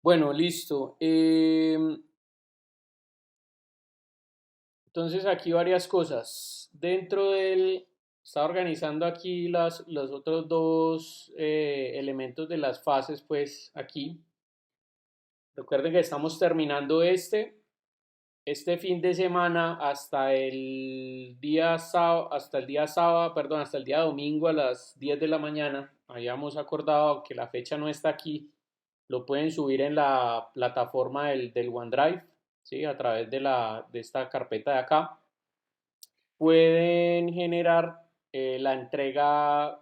Bueno, listo. Entonces aquí varias cosas. Está organizando aquí los otros dos elementos de las fases, pues aquí. Recuerden que estamos terminando este fin de semana hasta el día domingo a las 10 de la mañana. Habíamos acordado que la fecha no está aquí. Lo pueden subir en la plataforma del OneDrive, ¿sí? A través de esta carpeta de acá. Pueden generar la entrega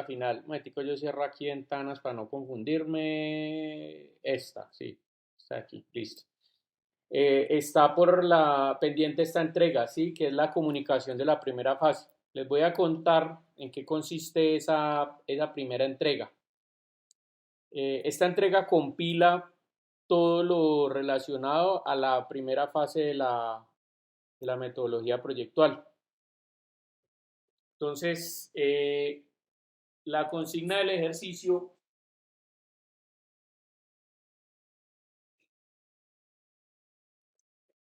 final. Un momentico, yo cierro aquí ventanas para no confundirme. Sí, está aquí, listo. Está por la pendiente esta entrega, ¿sí? Que es la comunicación de la primera fase. Les voy a contar en qué consiste esa primera entrega. Esta entrega compila todo lo relacionado a la primera fase de la metodología proyectual. Entonces, la consigna del ejercicio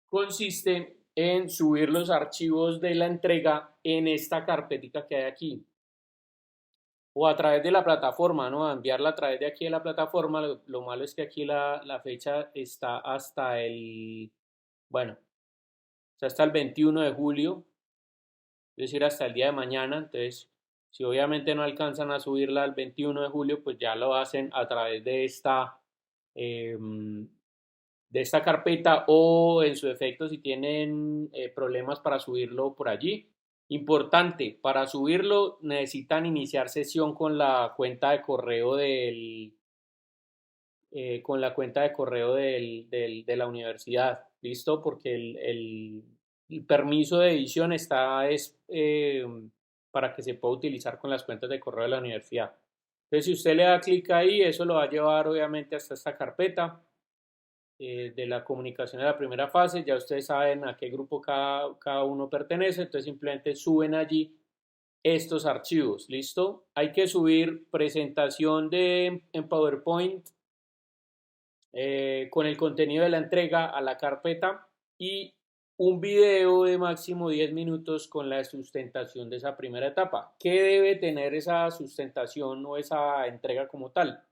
consiste en subir los archivos de la entrega en esta carpetita que hay aquí o a través de la plataforma, ¿no? A enviarla a través de aquí de la plataforma. Lo malo es que aquí la fecha está bueno, está hasta el 21 de julio, es decir, hasta el día de mañana. Entonces, si obviamente no alcanzan a subirla el 21 de julio, pues ya lo hacen a través eh, de esta carpeta o en su efecto si tienen problemas para subirlo por allí. Importante, para subirlo necesitan iniciar sesión con la cuenta de correo de la universidad, ¿listo? Porque el permiso de edición es para que se pueda utilizar con las cuentas de correo de la universidad. Entonces, si usted le da clic ahí, eso lo va a llevar obviamente hasta esta carpeta de la comunicación de la primera fase. Ya ustedes saben a qué grupo cada uno pertenece, entonces simplemente suben allí estos archivos, ¿listo? Hay que subir presentación en PowerPoint con el contenido de la entrega a la carpeta y un video de máximo 10 minutos con la sustentación de esa primera etapa. ¿Qué debe tener esa sustentación o esa entrega como tal?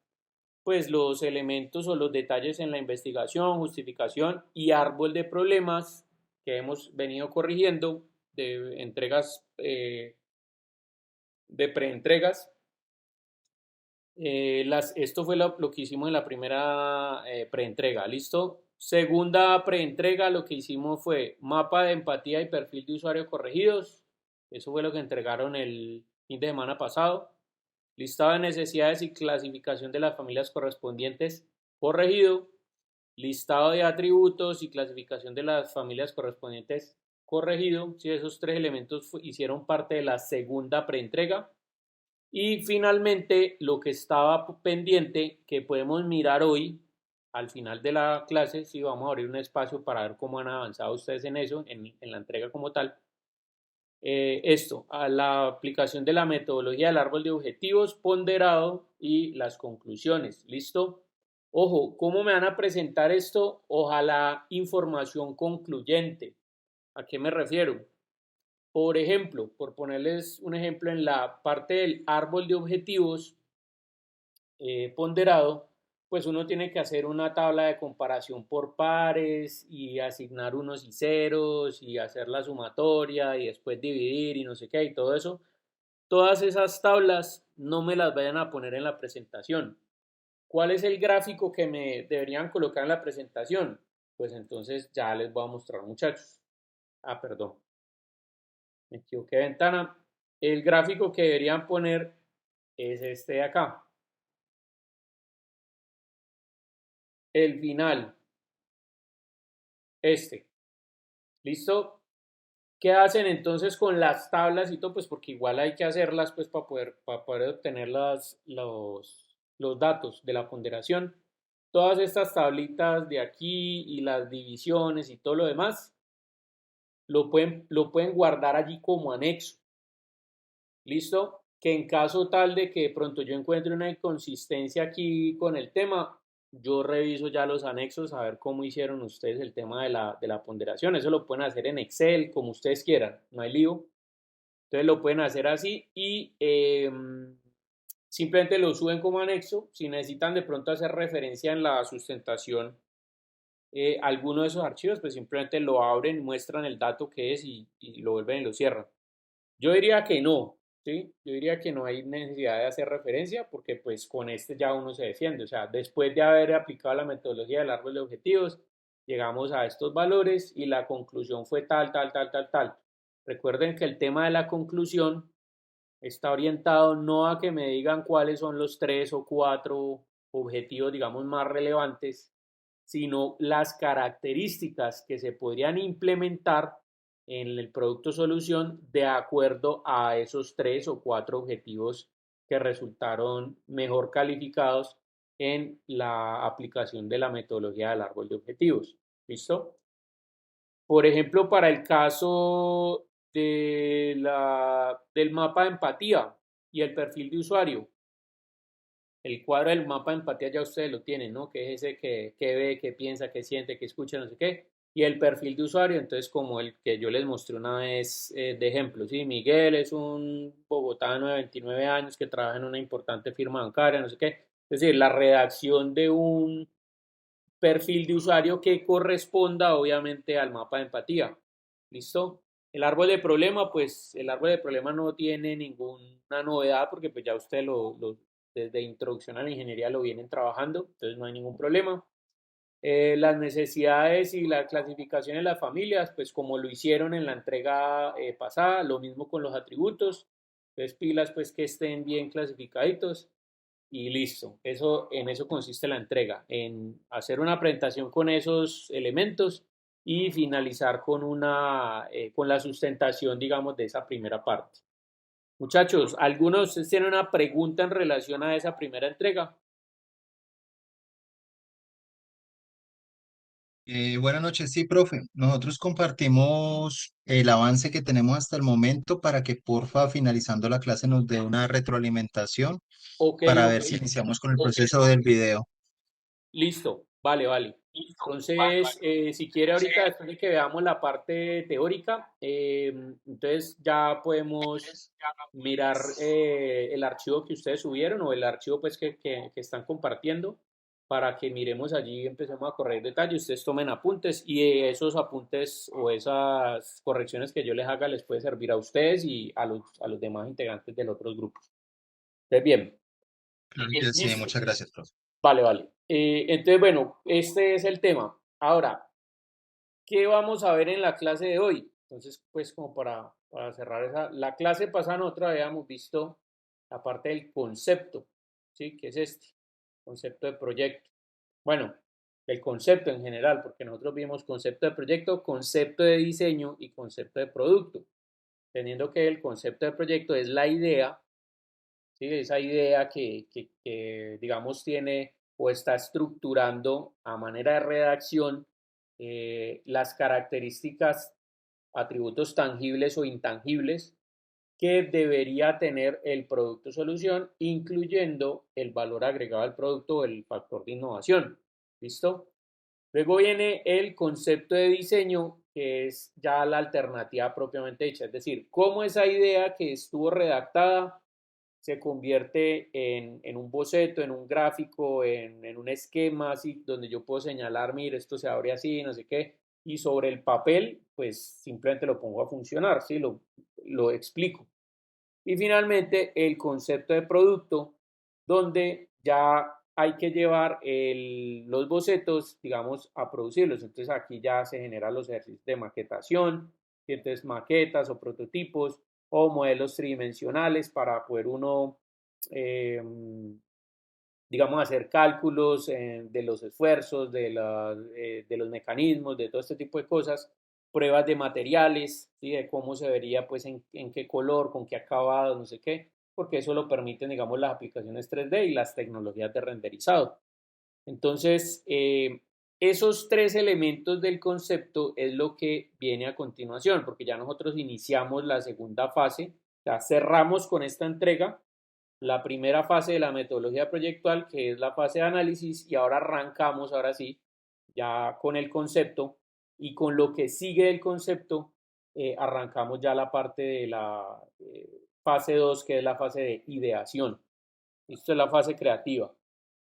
Pues los elementos o los detalles en la investigación, justificación y árbol de problemas que hemos venido corrigiendo de entregas, de preentregas. Esto fue lo que hicimos en la primera preentrega, ¿listo? Segunda preentrega, lo que hicimos fue mapa de empatía y perfil de usuario corregidos. Eso fue lo que entregaron el fin de semana pasado. Listado de necesidades y clasificación de las familias correspondientes corregido. Listado de atributos y clasificación de las familias correspondientes corregido. Sí, esos tres elementos hicieron parte de la segunda preentrega. Y finalmente, lo que estaba pendiente, que podemos mirar hoy, al final de la clase, sí, vamos a abrir un espacio para ver cómo han avanzado ustedes en eso, en la entrega como tal. A la aplicación de la metodología del árbol de objetivos ponderado y las conclusiones. ¿Listo? Ojo, ¿cómo me van a presentar esto? Ojalá información concluyente. ¿A qué me refiero? Por ejemplo, por ponerles un ejemplo, en la parte del árbol de objetivos ponderado, pues uno tiene que hacer una tabla de comparación por pares y asignar unos y ceros y hacer la sumatoria y después dividir y no sé qué y todo eso. Todas esas tablas no me las vayan a poner en la presentación. ¿Cuál es el gráfico que me deberían colocar en la presentación? Pues entonces ya les voy a mostrar, muchachos. Perdón, me equivoqué de ventana. El gráfico que deberían poner es este de acá. El final, este. ¿Listo? ¿Qué hacen entonces con las tablas y todo? Pues porque igual hay que hacerlas pues para poder obtener los datos de la ponderación. Todas estas tablitas de aquí y las divisiones y todo lo demás lo pueden guardar allí como anexo. ¿Listo? Que en caso tal de que de pronto yo encuentre una inconsistencia aquí con el tema, yo reviso ya los anexos a ver cómo hicieron ustedes el tema de la ponderación. Eso lo pueden hacer en Excel, como ustedes quieran, no hay lío. Entonces lo pueden hacer así y simplemente lo suben como anexo. Si necesitan de pronto hacer referencia en la sustentación alguno de esos archivos, pues simplemente lo abren, muestran el dato que es y lo vuelven y lo cierran. Yo diría que no, ¿sí? Yo diría que no hay necesidad de hacer referencia porque pues con este ya uno se defiende. O sea, después de haber aplicado la metodología del árbol de objetivos, llegamos a estos valores y la conclusión fue tal, tal, tal, tal, tal. Recuerden que el tema de la conclusión está orientado no a que me digan cuáles son los 3 o 4 objetivos, digamos, más relevantes, sino las características que se podrían implementar en el producto solución de acuerdo a esos 3 o 4 objetivos que resultaron mejor calificados en la aplicación de la metodología del árbol de objetivos. ¿Listo? Por ejemplo, para el caso del mapa de empatía y el perfil de usuario, el cuadro del mapa de empatía ya ustedes lo tienen, ¿no? Que es ese que ve, que piensa, que siente, que escucha, no sé qué. Y el perfil de usuario, entonces como el que yo les mostré una vez de ejemplo, ¿sí? Miguel es un bogotano de 29 años que trabaja en una importante firma bancaria, no sé qué. Es decir, la redacción de un perfil de usuario que corresponda obviamente al mapa de empatía. ¿Listo? El árbol de problema, pues el árbol de problema no tiene ninguna novedad porque pues ya ustedes desde introducción a la ingeniería lo vienen trabajando, entonces no hay ningún problema. Las necesidades y la clasificación de las familias, pues como lo hicieron en la entrega pasada, lo mismo con los atributos, entonces pilas pues que estén bien clasificaditos y listo. En eso consiste la entrega, en hacer una presentación con esos elementos y finalizar con la sustentación, digamos, de esa primera parte. Muchachos, ¿algunos de ustedes tienen una pregunta en relación a esa primera entrega? Buenas noches, sí, profe. Nosotros compartimos el avance que tenemos hasta el momento para que porfa, finalizando la clase, nos dé una retroalimentación Ok, para ok. ver si iniciamos con el proceso del video. Listo, vale, vale. Entonces, si quiere ahorita, después de que veamos la parte teórica, entonces ya podemos mirar el archivo que ustedes subieron o el archivo pues que están compartiendo para que miremos allí y empecemos a correr detalles, ustedes tomen apuntes y esos apuntes o esas correcciones que yo les haga les puede servir a ustedes y a los demás integrantes de los otros grupos. Entonces, bien, Claro que sí, listo. muchas gracias, profe. Vale, vale. Entonces, bueno, este es el tema. Ahora, ¿qué vamos a ver en la clase de hoy? Entonces, pues como para cerrar la clase pasada nosotros habíamos visto la parte del concepto, ¿sí? ¿Qué es este? Concepto de proyecto. Bueno, el concepto en general, porque nosotros vimos concepto de proyecto, concepto de diseño y concepto de producto. Teniendo que el concepto de proyecto es la idea, ¿sí? Esa idea que, digamos, tiene o está estructurando a manera de redacción las características, atributos tangibles o intangibles que debería tener el producto solución, incluyendo el valor agregado al producto o el factor de innovación. ¿Listo? Luego viene el concepto de diseño, que es ya la alternativa propiamente dicha, es decir, cómo esa idea que estuvo redactada se convierte en un boceto, en un gráfico, en un esquema, así, donde yo puedo señalar, mire, esto se abre así, no sé qué, y sobre el papel, pues simplemente lo pongo a funcionar, ¿sí? Lo explico. Y finalmente, el concepto de producto, donde ya hay que llevar los bocetos, digamos, a producirlos. Entonces aquí ya se generan los ejercicios de maquetación, y entonces maquetas o prototipos o modelos tridimensionales para poder uno, eh, digamos, hacer cálculos de los esfuerzos, de los mecanismos, de todo este tipo de cosas, pruebas de materiales, ¿sí? De cómo se vería, pues, en qué color, con qué acabado, no sé qué, porque eso lo permiten, digamos, las aplicaciones 3D y las tecnologías de renderizado. Entonces, esos 3 elementos del concepto es lo que viene a continuación, porque ya nosotros iniciamos la segunda fase, ya cerramos con esta entrega, la primera fase de la metodología proyectual, que es la fase de análisis, y ahora arrancamos, ahora sí, ya con el concepto, y con lo que sigue del concepto, arrancamos ya la parte de la fase 2, que es la fase de ideación. Esto es la fase creativa.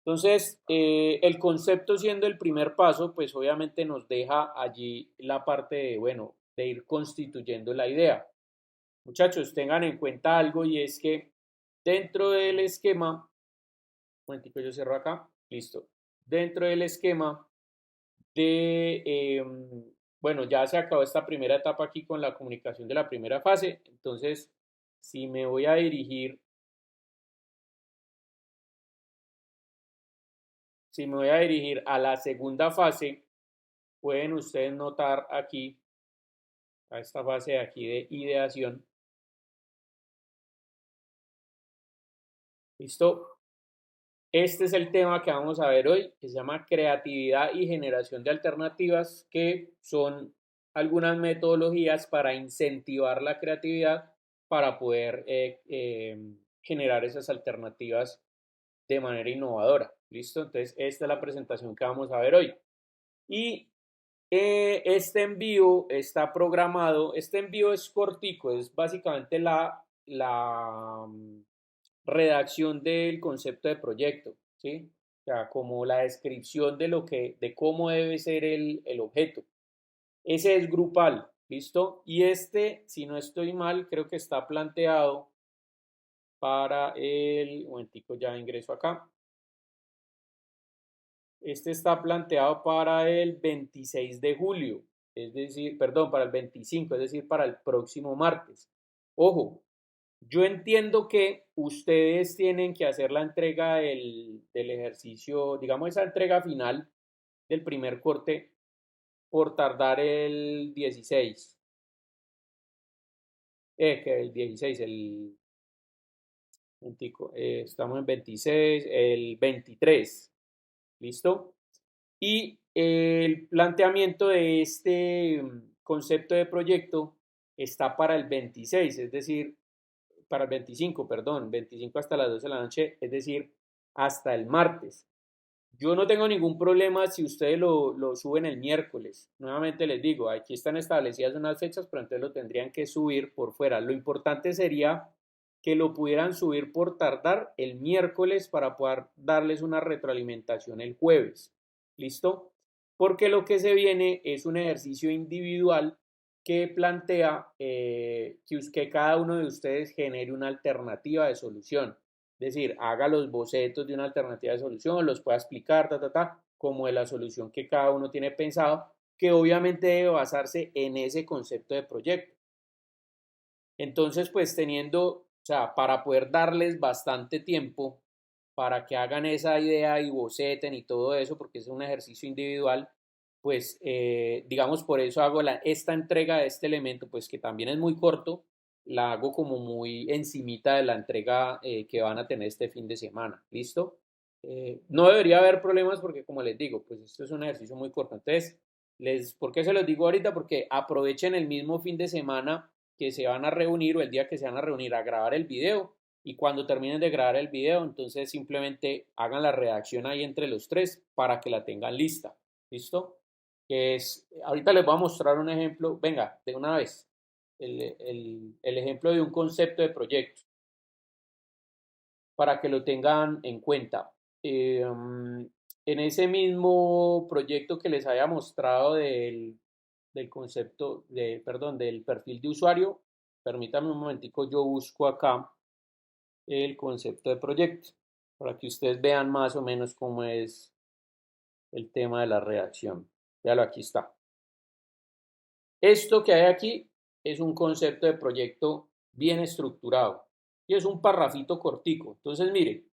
Entonces, el concepto siendo el primer paso, pues obviamente nos deja allí la parte de, bueno, de ir constituyendo la idea. Muchachos, tengan en cuenta algo y es que dentro del esquema, un momentico, yo cierro acá, listo. Dentro del esquema bueno, ya se acabó esta primera etapa aquí con la comunicación de la primera fase, entonces, si me voy a dirigir, a la segunda fase, pueden ustedes notar aquí, a esta fase de aquí de ideación, listo. Este es el tema que vamos a ver hoy, que se llama creatividad y generación de alternativas, que son algunas metodologías para incentivar la creatividad para poder generar esas alternativas de manera innovadora. ¿Listo? Entonces, esta es la presentación que vamos a ver hoy. Y este envío está programado, este envío es cortico, es básicamente la redacción del concepto de proyecto, ¿sí? O sea, como la descripción de cómo debe ser el objeto. Ese es grupal, ¿listo? Y este, si no estoy mal, creo que está planteado para un momentico, ya ingreso acá. Este está planteado para el 26 de julio, es decir, perdón, para el 25, es decir, para el próximo martes. Ojo, yo entiendo que ustedes tienen que hacer la entrega del ejercicio, digamos esa entrega final del primer corte por tardar el 16. Que el 16, estamos en 26, el 23, ¿listo? Y el planteamiento de este concepto de proyecto está para el 26, es decir, para el 25, perdón, 25 hasta las 12 de la noche, es decir, hasta el martes. Yo no tengo ningún problema si ustedes lo suben el miércoles. Nuevamente les digo, aquí están establecidas unas fechas, pero entonces lo tendrían que subir por fuera. Lo importante sería que lo pudieran subir por tardar el miércoles para poder darles una retroalimentación el jueves. ¿Listo? Porque lo que se viene es un ejercicio individual que plantea que cada uno de ustedes genere una alternativa de solución. Es decir, haga los bocetos de una alternativa de solución, los pueda explicar, como de la solución que cada uno tiene pensado, que obviamente debe basarse en ese concepto de proyecto. Entonces, pues teniendo, o sea, para poder darles bastante tiempo para que hagan esa idea y boceten y todo eso, porque es un ejercicio individual, pues digamos, por eso hago esta entrega de este elemento, pues que también es muy corto, la hago como muy encimita de la entrega que van a tener este fin de semana, ¿listo? No debería haber problemas porque como les digo, pues esto es un ejercicio muy corto. Entonces, ¿por qué se los digo ahorita? Porque aprovechen el mismo fin de semana que se van a reunir o el día que se van a reunir a grabar el video y cuando terminen de grabar el video, entonces simplemente hagan la redacción ahí entre los tres para que la tengan lista. ¿Listo? Ahorita les voy a mostrar un ejemplo, venga, de una vez, el ejemplo de un concepto de proyecto para que lo tengan en cuenta. En ese mismo proyecto que les había mostrado del concepto, perdón, del perfil de usuario, permítanme un momentico, yo busco acá el concepto de proyecto para que ustedes vean más o menos cómo es el tema de la redacción. Véalo, aquí está. Esto que hay aquí es un concepto de proyecto bien estructurado y es un parrafito cortico. Entonces, miren,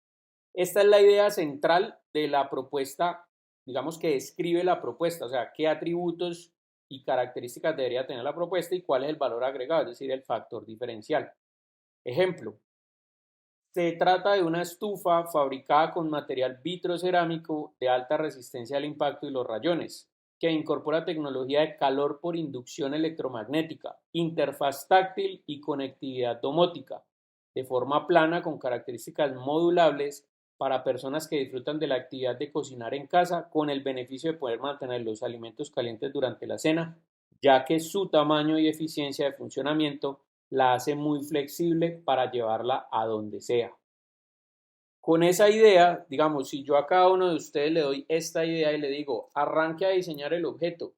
esta es la idea central de la propuesta, digamos que describe la propuesta, o sea, qué atributos y características debería tener la propuesta y cuál es el valor agregado, es decir, el factor diferencial. Ejemplo, se trata de una estufa fabricada con material vitrocerámico de alta resistencia al impacto y los rayones, que incorpora tecnología de calor por inducción electromagnética, interfaz táctil y conectividad domótica. de forma plana con características modulables para personas que disfrutan de la actividad de cocinar en casa con el beneficio de poder mantener los alimentos calientes durante la cena, ya que su tamaño y eficiencia de funcionamiento la hace muy flexible para llevarla a donde sea. Con esa idea, digamos, si yo a cada uno de ustedes le doy esta idea y le digo, arranque a diseñar el objeto,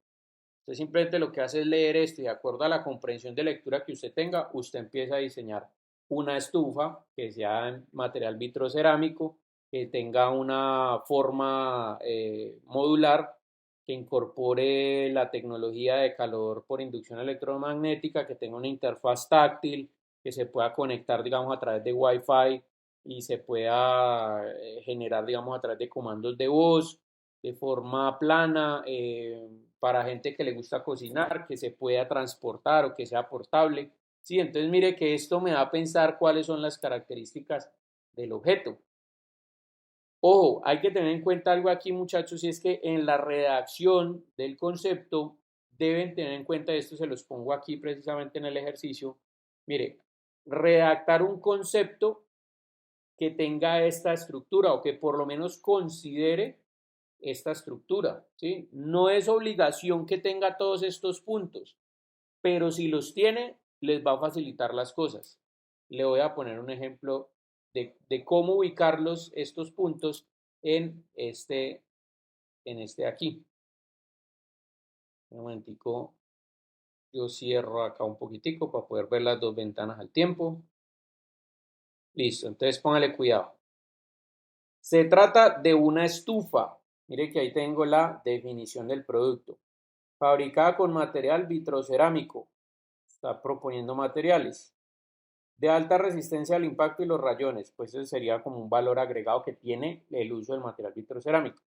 usted simplemente lo que hace es leer esto y de acuerdo a la comprensión de lectura que usted tenga, usted empieza a diseñar una estufa que sea en material vitrocerámico, que tenga una forma modular, que incorpore la tecnología de calor por inducción electromagnética, que tenga una interfaz táctil, que se pueda conectar, digamos, a través de Wi-Fi y se pueda generar, digamos, a través de comandos de voz, de forma plana, para gente que le gusta cocinar, que se pueda transportar o que sea portable. Sí, entonces mire que esto me da a pensar cuáles son las características del objeto. Ojo, hay que tener en cuenta algo aquí, muchachos, y es que en la redacción del concepto deben tener en cuenta esto, se los pongo aquí precisamente en el ejercicio. Mire, redactar un concepto que tenga esta estructura o que por lo menos considere esta estructura, ¿sí? No es obligación que tenga todos estos puntos, pero si los tiene, les va a facilitar las cosas. Le voy a poner un ejemplo de cómo ubicarlos, estos puntos, en este aquí. Un momentico, yo cierro acá un poquitico para poder ver las dos ventanas al tiempo. Listo, entonces póngale cuidado. Se trata de una estufa. Mire que ahí tengo la definición del producto. Fabricada con material vitrocerámico. Está proponiendo materiales. De alta resistencia al impacto y los rayones. Pues eso sería como un valor agregado que tiene el uso del material vitrocerámico.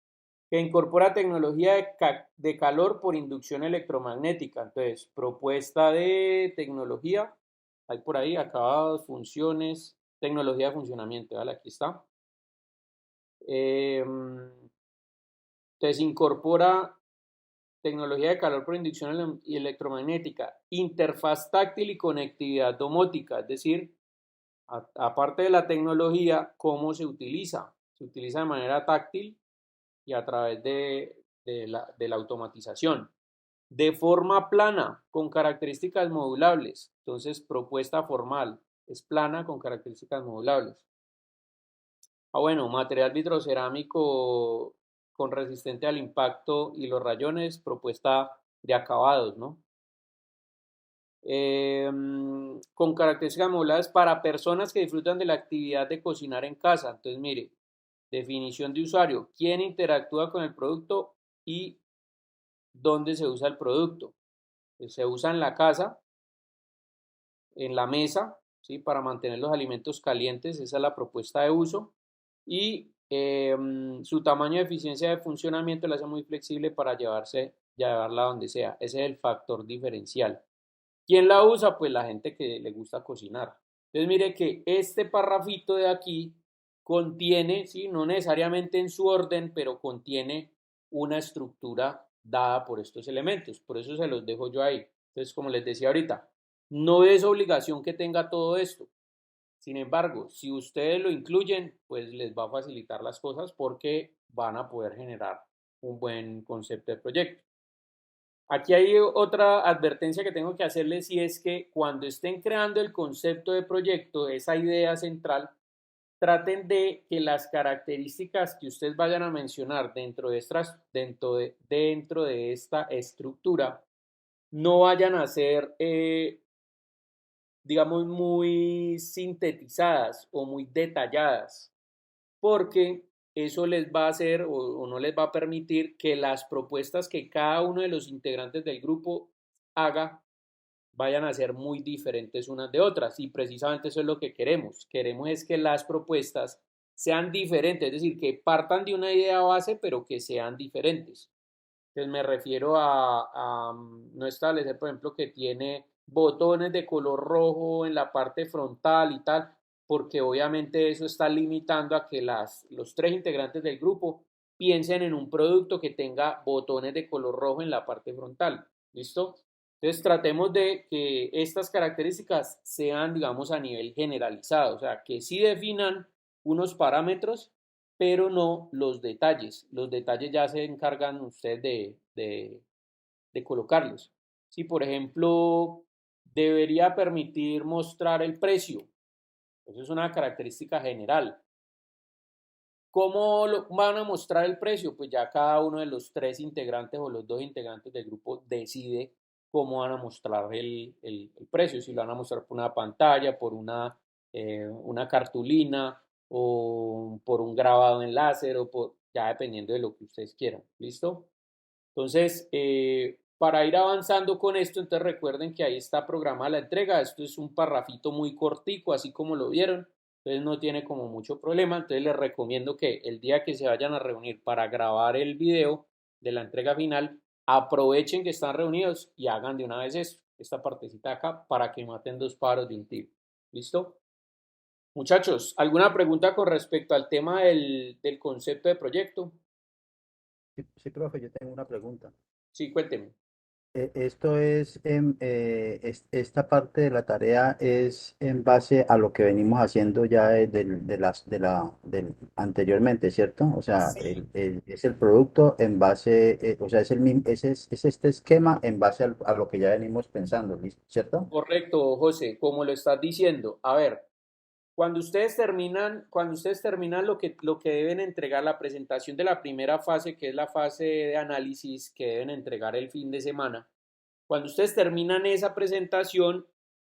Que incorpora tecnología de calor por inducción electromagnética. Entonces, propuesta de tecnología. Hay por ahí acabados, funciones, tecnología de funcionamiento. ¿Vale? Aquí está. Entonces, incorpora tecnología de calor por inducción electromagnética, interfaz táctil y conectividad domótica, es decir, aparte de la tecnología, ¿cómo se utiliza? Se utiliza de manera táctil y a través de la automatización. De forma plana, con características modulables. Entonces, propuesta formal es plana con características modulables. Bueno, material vitrocerámico con resistente al impacto y los rayones, propuesta de acabados, ¿no? Con características modulares para personas que disfrutan de la actividad de cocinar en casa. Entonces, mire, definición de usuario, quién interactúa con el producto y dónde se usa el producto. Se usa en la casa, en la mesa, ¿sí? Para mantener los alimentos calientes, esa es la propuesta de uso. Y su tamaño de eficiencia de funcionamiento la hace muy flexible para llevarla donde sea. Ese es el factor diferencial. ¿Quién la usa? Pues la gente que le gusta cocinar. Entonces mire que este parrafito de aquí contiene, ¿sí? No necesariamente en su orden, pero contiene una estructura dada por estos elementos. Por eso se los dejo yo ahí. Entonces, como les decía ahorita, no es obligación que tenga todo esto. Sin embargo, si ustedes lo incluyen, pues les va a facilitar las cosas porque van a poder generar un buen concepto de proyecto. Aquí hay otra advertencia que tengo que hacerles y es que cuando estén creando el concepto de proyecto, esa idea central, traten de que las características que ustedes vayan a mencionar dentro de esta estructura no vayan a ser digamos, muy sintetizadas o muy detalladas, porque eso les va a hacer o no les va a permitir que las propuestas que cada uno de los integrantes del grupo haga vayan a ser muy diferentes unas de otras. Y precisamente eso es lo que queremos. Queremos es que las propuestas sean diferentes, es decir, que partan de una idea base, pero que sean diferentes. Entonces me refiero a no establecer, por ejemplo, que tiene botones de color rojo en la parte frontal y tal, porque obviamente eso está limitando a que los tres integrantes del grupo piensen en un producto que tenga botones de color rojo en la parte frontal. ¿Listo? Entonces tratemos de que estas características sean, digamos, a nivel generalizado, o sea, que sí definan unos parámetros, pero no los detalles. Los detalles ya se encargan ustedes de colocarlos. Si, por ejemplo, debería permitir mostrar el precio, eso es una característica general. ¿Cómo van a mostrar el precio? Pues ya cada uno de los tres integrantes o los dos integrantes del grupo decide cómo van a mostrar el precio, si lo van a mostrar por una pantalla, por una cartulina o por un grabado en láser o por, ya dependiendo de lo que ustedes quieran. ¿Listo? Entonces, para ir avanzando con esto, entonces recuerden que ahí está programada la entrega. Esto es un parrafito muy cortico, así como lo vieron. Entonces no tiene como mucho problema. Entonces les recomiendo que el día que se vayan a reunir para grabar el video de la entrega final, aprovechen que están reunidos y hagan de una vez esto, esta partecita acá, para que maten dos pájaros de un tiro. ¿Listo? Muchachos, ¿alguna pregunta con respecto al tema del concepto de proyecto? Sí, sí, profe, yo tengo una pregunta. Sí, cuéntenme. Esto es, esta parte de la tarea es en base a lo que venimos haciendo ya anteriormente, ¿cierto? O sea, es el producto en base, o sea, es el mismo, es este esquema en base a lo que ya venimos pensando, ¿cierto? Correcto, José, como lo estás diciendo. A ver, cuando ustedes terminan lo que deben entregar, la presentación de la primera fase, que es la fase de análisis que deben entregar el fin de semana, cuando ustedes terminan esa presentación,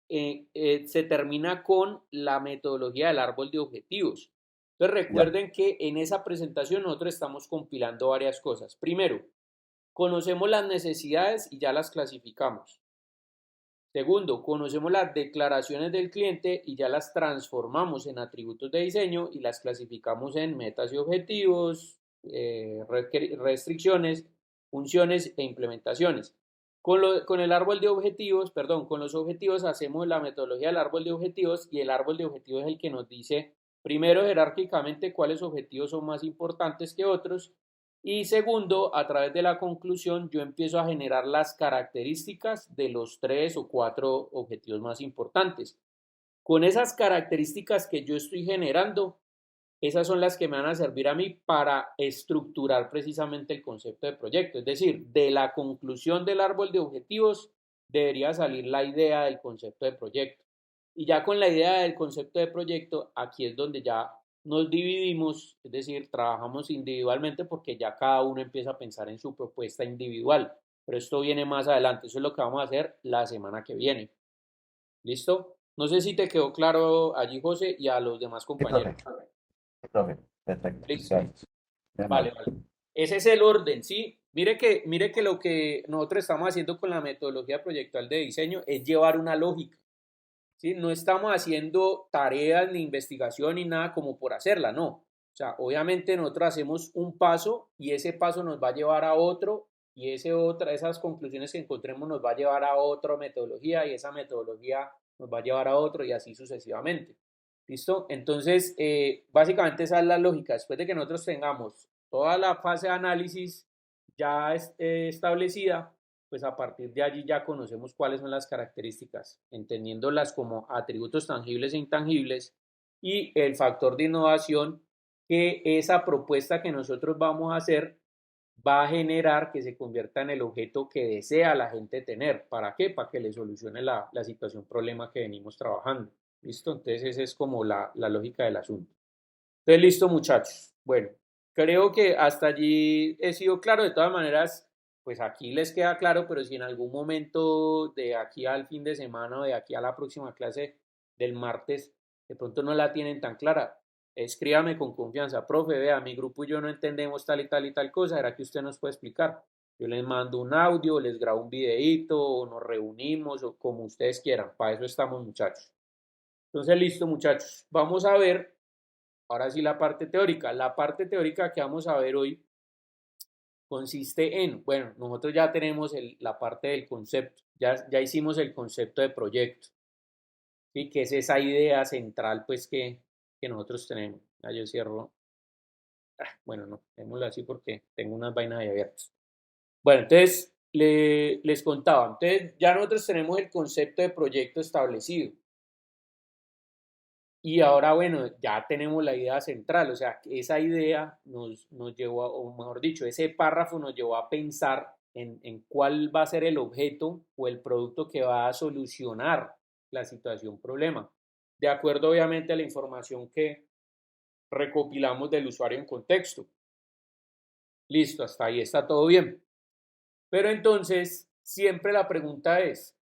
se termina con la metodología del árbol de objetivos. Entonces Ya, recuerden que en esa presentación nosotros estamos compilando varias cosas. Primero, conocemos las necesidades y ya las clasificamos. Segundo, conocemos las declaraciones del cliente y ya las transformamos en atributos de diseño y las clasificamos en metas y objetivos, restricciones, funciones e implementaciones. Con el árbol de objetivos, perdón, con los objetivos hacemos la metodología del árbol de objetivos y el árbol de objetivos es el que nos dice, primero, jerárquicamente, cuáles objetivos son más importantes que otros y segundo, a través de la conclusión, yo empiezo a generar las características de los tres o cuatro objetivos más importantes. Con esas características que yo estoy generando, esas son las que me van a servir a mí para estructurar precisamente el concepto de proyecto. Es decir, de la conclusión del árbol de objetivos debería salir la idea del concepto de proyecto. Y ya con la idea del concepto de proyecto, aquí es donde ya nos dividimos, es decir, trabajamos individualmente porque ya cada uno empieza a pensar en su propuesta individual. Pero esto viene más adelante, eso es lo que vamos a hacer la semana que viene. ¿Listo? No sé si te quedó claro allí, José, y a los demás sí, compañeros. profe, sí, profe, perfecto, Listo. gracias. Muy Vale, amable. vale. Ese es el orden, ¿sí? Mire que lo que nosotros estamos haciendo con la metodología proyectual de diseño es llevar una lógica, ¿sí? No estamos haciendo tareas ni investigación ni nada como por hacerla, no. O sea, obviamente nosotros hacemos un paso y ese paso nos va a llevar a otro y esas conclusiones que encontremos nos va a llevar a otra metodología y esa metodología nos va a llevar a otro y así sucesivamente. ¿Listo? Entonces, básicamente esa es la lógica. Después de que nosotros tengamos toda la fase de análisis ya establecida, pues a partir de allí ya conocemos cuáles son las características, entendiéndolas como atributos tangibles e intangibles y el factor de innovación que esa propuesta que nosotros vamos a hacer va a generar que se convierta en el objeto que desea la gente tener. ¿Para qué? Para que le solucione la situación, problema que venimos trabajando. ¿Listo? Entonces esa es como la lógica del asunto. Entonces, listo muchachos. Bueno, creo que hasta allí he sido claro. De todas maneras, pues aquí les queda claro, pero si en algún momento de aquí al fin de semana o de aquí a la próxima clase del martes, de pronto no la tienen tan clara, escríbame con confianza, profe, vea, mi grupo y yo no entendemos tal y tal y tal cosa, ¿será que usted nos puede explicar? Yo les mando un audio, les grabo un videito, o nos reunimos, o como ustedes quieran, para eso estamos muchachos. Entonces, listo muchachos, vamos a ver ahora sí la parte teórica. La parte teórica que vamos a ver hoy consiste en, bueno, nosotros ya tenemos la parte del concepto, ya hicimos el concepto de proyecto, ¿sí? Que es esa idea central pues que nosotros tenemos. Ya yo cierro, bueno, no, démoslo así porque tengo unas vainas ahí abiertas. Bueno, entonces les contaba, entonces ya nosotros tenemos el concepto de proyecto establecido. Y ahora, bueno, ya tenemos la idea central, o sea, esa idea nos llevó, o mejor dicho, ese párrafo nos llevó a pensar en cuál va a ser el objeto o el producto que va a solucionar la situación problema, de acuerdo obviamente a la información que recopilamos del usuario en contexto. Listo, hasta ahí está todo bien. Pero entonces, siempre la pregunta es,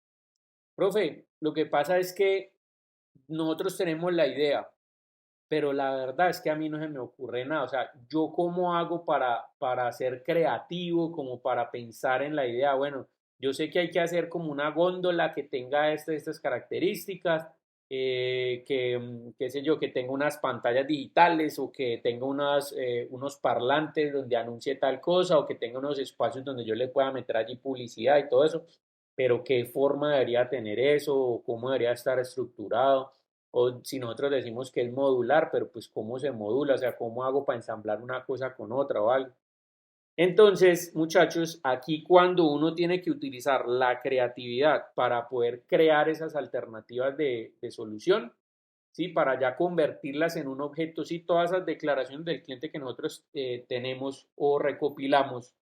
profe, lo que pasa es que nosotros tenemos la idea, pero la verdad es que a mí no se me ocurre nada. O sea, yo cómo hago para ser creativo, como para pensar en la idea. Bueno, yo sé que hay que hacer como una góndola que tenga estas características, qué sé yo, que tenga unas pantallas digitales o que tenga unos parlantes donde anuncie tal cosa o que tenga unos espacios donde yo le pueda meter allí publicidad y todo eso. Pero qué forma debería tener eso, o cómo debería estar estructurado, o si nosotros decimos que es modular, pero pues cómo se modula, o sea, cómo hago para ensamblar una cosa con otra o algo. Entonces, muchachos, aquí cuando uno tiene que utilizar la creatividad para poder crear esas alternativas de solución, ¿sí? Para ya convertirlas en un objeto, sí, todas esas declaraciones del cliente que nosotros tenemos o recopilamos,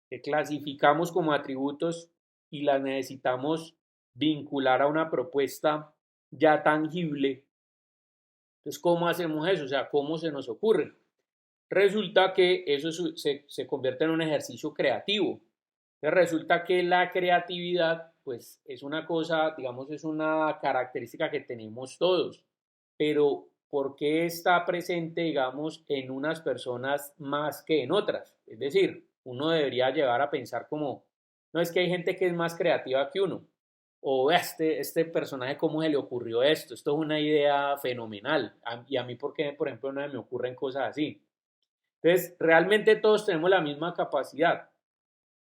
que clasificamos como atributos y las necesitamos vincular a una propuesta ya tangible. Entonces, ¿cómo hacemos eso? O sea, ¿cómo se nos ocurre? Resulta que eso se convierte en un ejercicio creativo. Entonces, resulta que la creatividad, pues, es una cosa, digamos, es una característica que tenemos todos, pero ¿por qué está presente, digamos, en unas personas más que en otras? Es decir, uno debería llegar a pensar como, no es que hay gente que es más creativa que uno, o este personaje, ¿cómo se le ocurrió esto? Esto es una idea fenomenal. Y a mí, ¿por qué, por ejemplo, no me ocurren cosas así? Entonces, realmente todos tenemos la misma capacidad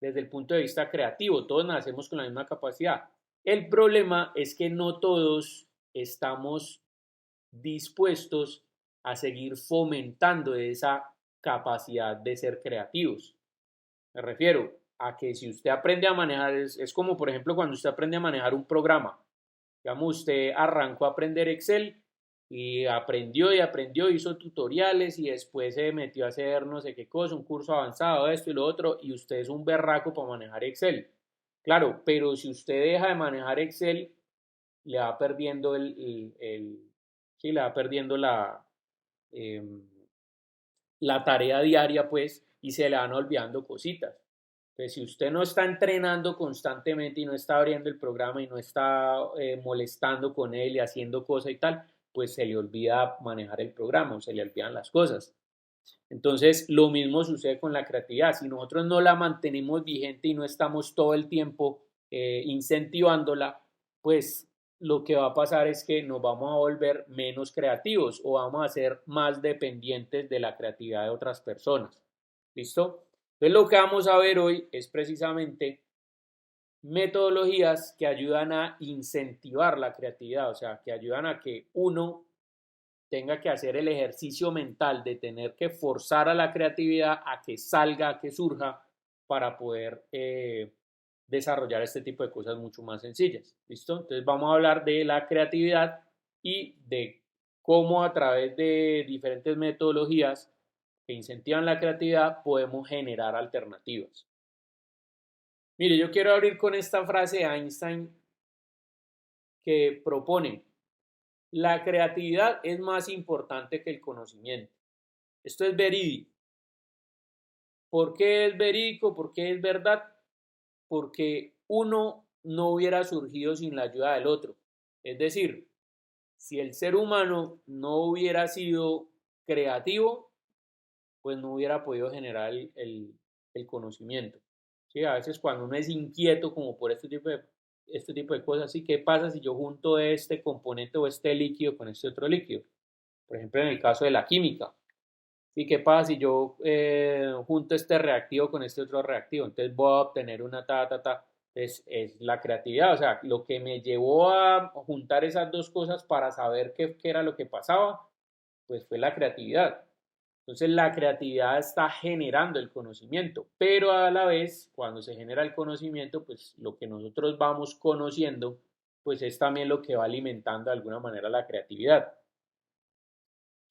desde el punto de vista creativo, todos nacemos con la misma capacidad. El problema es que no todos estamos dispuestos a seguir fomentando esa capacidad de ser creativos. Me refiero a que si usted aprende a manejar, es como por ejemplo cuando usted aprende a manejar un programa. Digamos, usted arrancó a aprender Excel y aprendió, hizo tutoriales y después se metió a hacer no sé qué cosa, un curso avanzado, esto y lo otro, y usted es un berraco para manejar Excel. Claro, pero si usted deja de manejar Excel, le va perdiendo sí, le va perdiendo eh, la tarea diaria, pues, y se le van olvidando cositas. Entonces, si usted no está entrenando constantemente y no está abriendo el programa y no está molestando con él y haciendo cosas y tal, pues se le olvida manejar el programa o se le olvidan las cosas. Entonces, lo mismo sucede con la creatividad. Si nosotros no la mantenemos vigente y no estamos todo el tiempo incentivándola, pues lo que va a pasar es que nos vamos a volver menos creativos o vamos a ser más dependientes de la creatividad de otras personas. ¿Listo? Entonces, lo que vamos a ver hoy es precisamente metodologías que ayudan a incentivar la creatividad, o sea, que ayudan a que uno tenga que hacer el ejercicio mental de tener que forzar a la creatividad a que salga, a que surja para poder desarrollar este tipo de cosas mucho más sencillas. ¿Listo? Entonces vamos a hablar de la creatividad y de cómo a través de diferentes metodologías que incentivan la creatividad podemos generar alternativas. Mire, yo quiero abrir con esta frase de Einstein que propone: la creatividad es más importante que el conocimiento. Esto es verídico. ¿Por qué es verídico? ¿Por qué es verdad? Porque uno no hubiera surgido sin la ayuda del otro. Es decir, si el ser humano no hubiera sido creativo, pues no hubiera podido generar el conocimiento. ¿Sí? A veces cuando uno es inquieto como por este tipo de cosas, ¿sí? ¿Qué pasa si yo junto este componente o este líquido con este otro líquido? Por ejemplo, en el caso de la química. ¿Y qué pasa si yo junto este reactivo con este otro reactivo? Entonces voy a obtener una ta. Es la creatividad, o sea, lo que me llevó a juntar esas dos cosas para saber qué era lo que pasaba, pues fue la creatividad. Entonces la creatividad está generando el conocimiento, pero a la vez, cuando se genera el conocimiento, pues lo que nosotros vamos conociendo, pues es también lo que va alimentando de alguna manera la creatividad.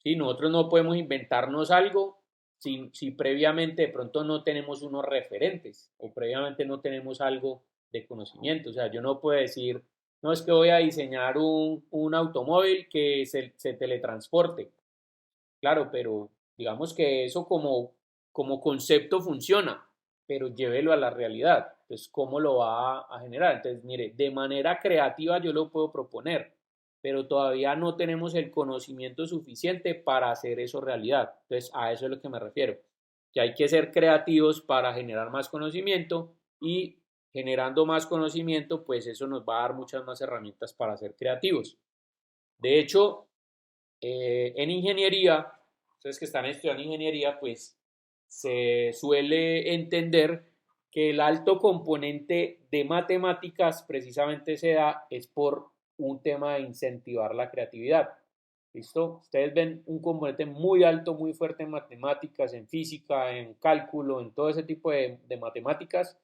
¿Sí? Nosotros no podemos inventarnos algo si previamente de pronto no tenemos unos referentes o previamente no tenemos algo de conocimiento. O sea, yo no puedo decir, no es que voy a diseñar un automóvil que se teletransporte. Claro, pero digamos que eso como concepto funciona, pero llévelo a la realidad. Entonces, ¿cómo lo va a generar? Entonces, mire, de manera creativa yo lo puedo proponer, pero todavía no tenemos el conocimiento suficiente para hacer eso realidad. Entonces, a eso es lo que me refiero, que hay que ser creativos para generar más conocimiento y generando más conocimiento, pues eso nos va a dar muchas más herramientas para ser creativos. De hecho, en ingeniería, ustedes que están estudiando ingeniería, pues se suele entender que el alto componente de matemáticas precisamente se da es por un tema de incentivar la creatividad. ¿Listo? Ustedes ven un componente muy alto, muy fuerte en matemáticas, en física, en cálculo, en todo ese tipo de matemáticas,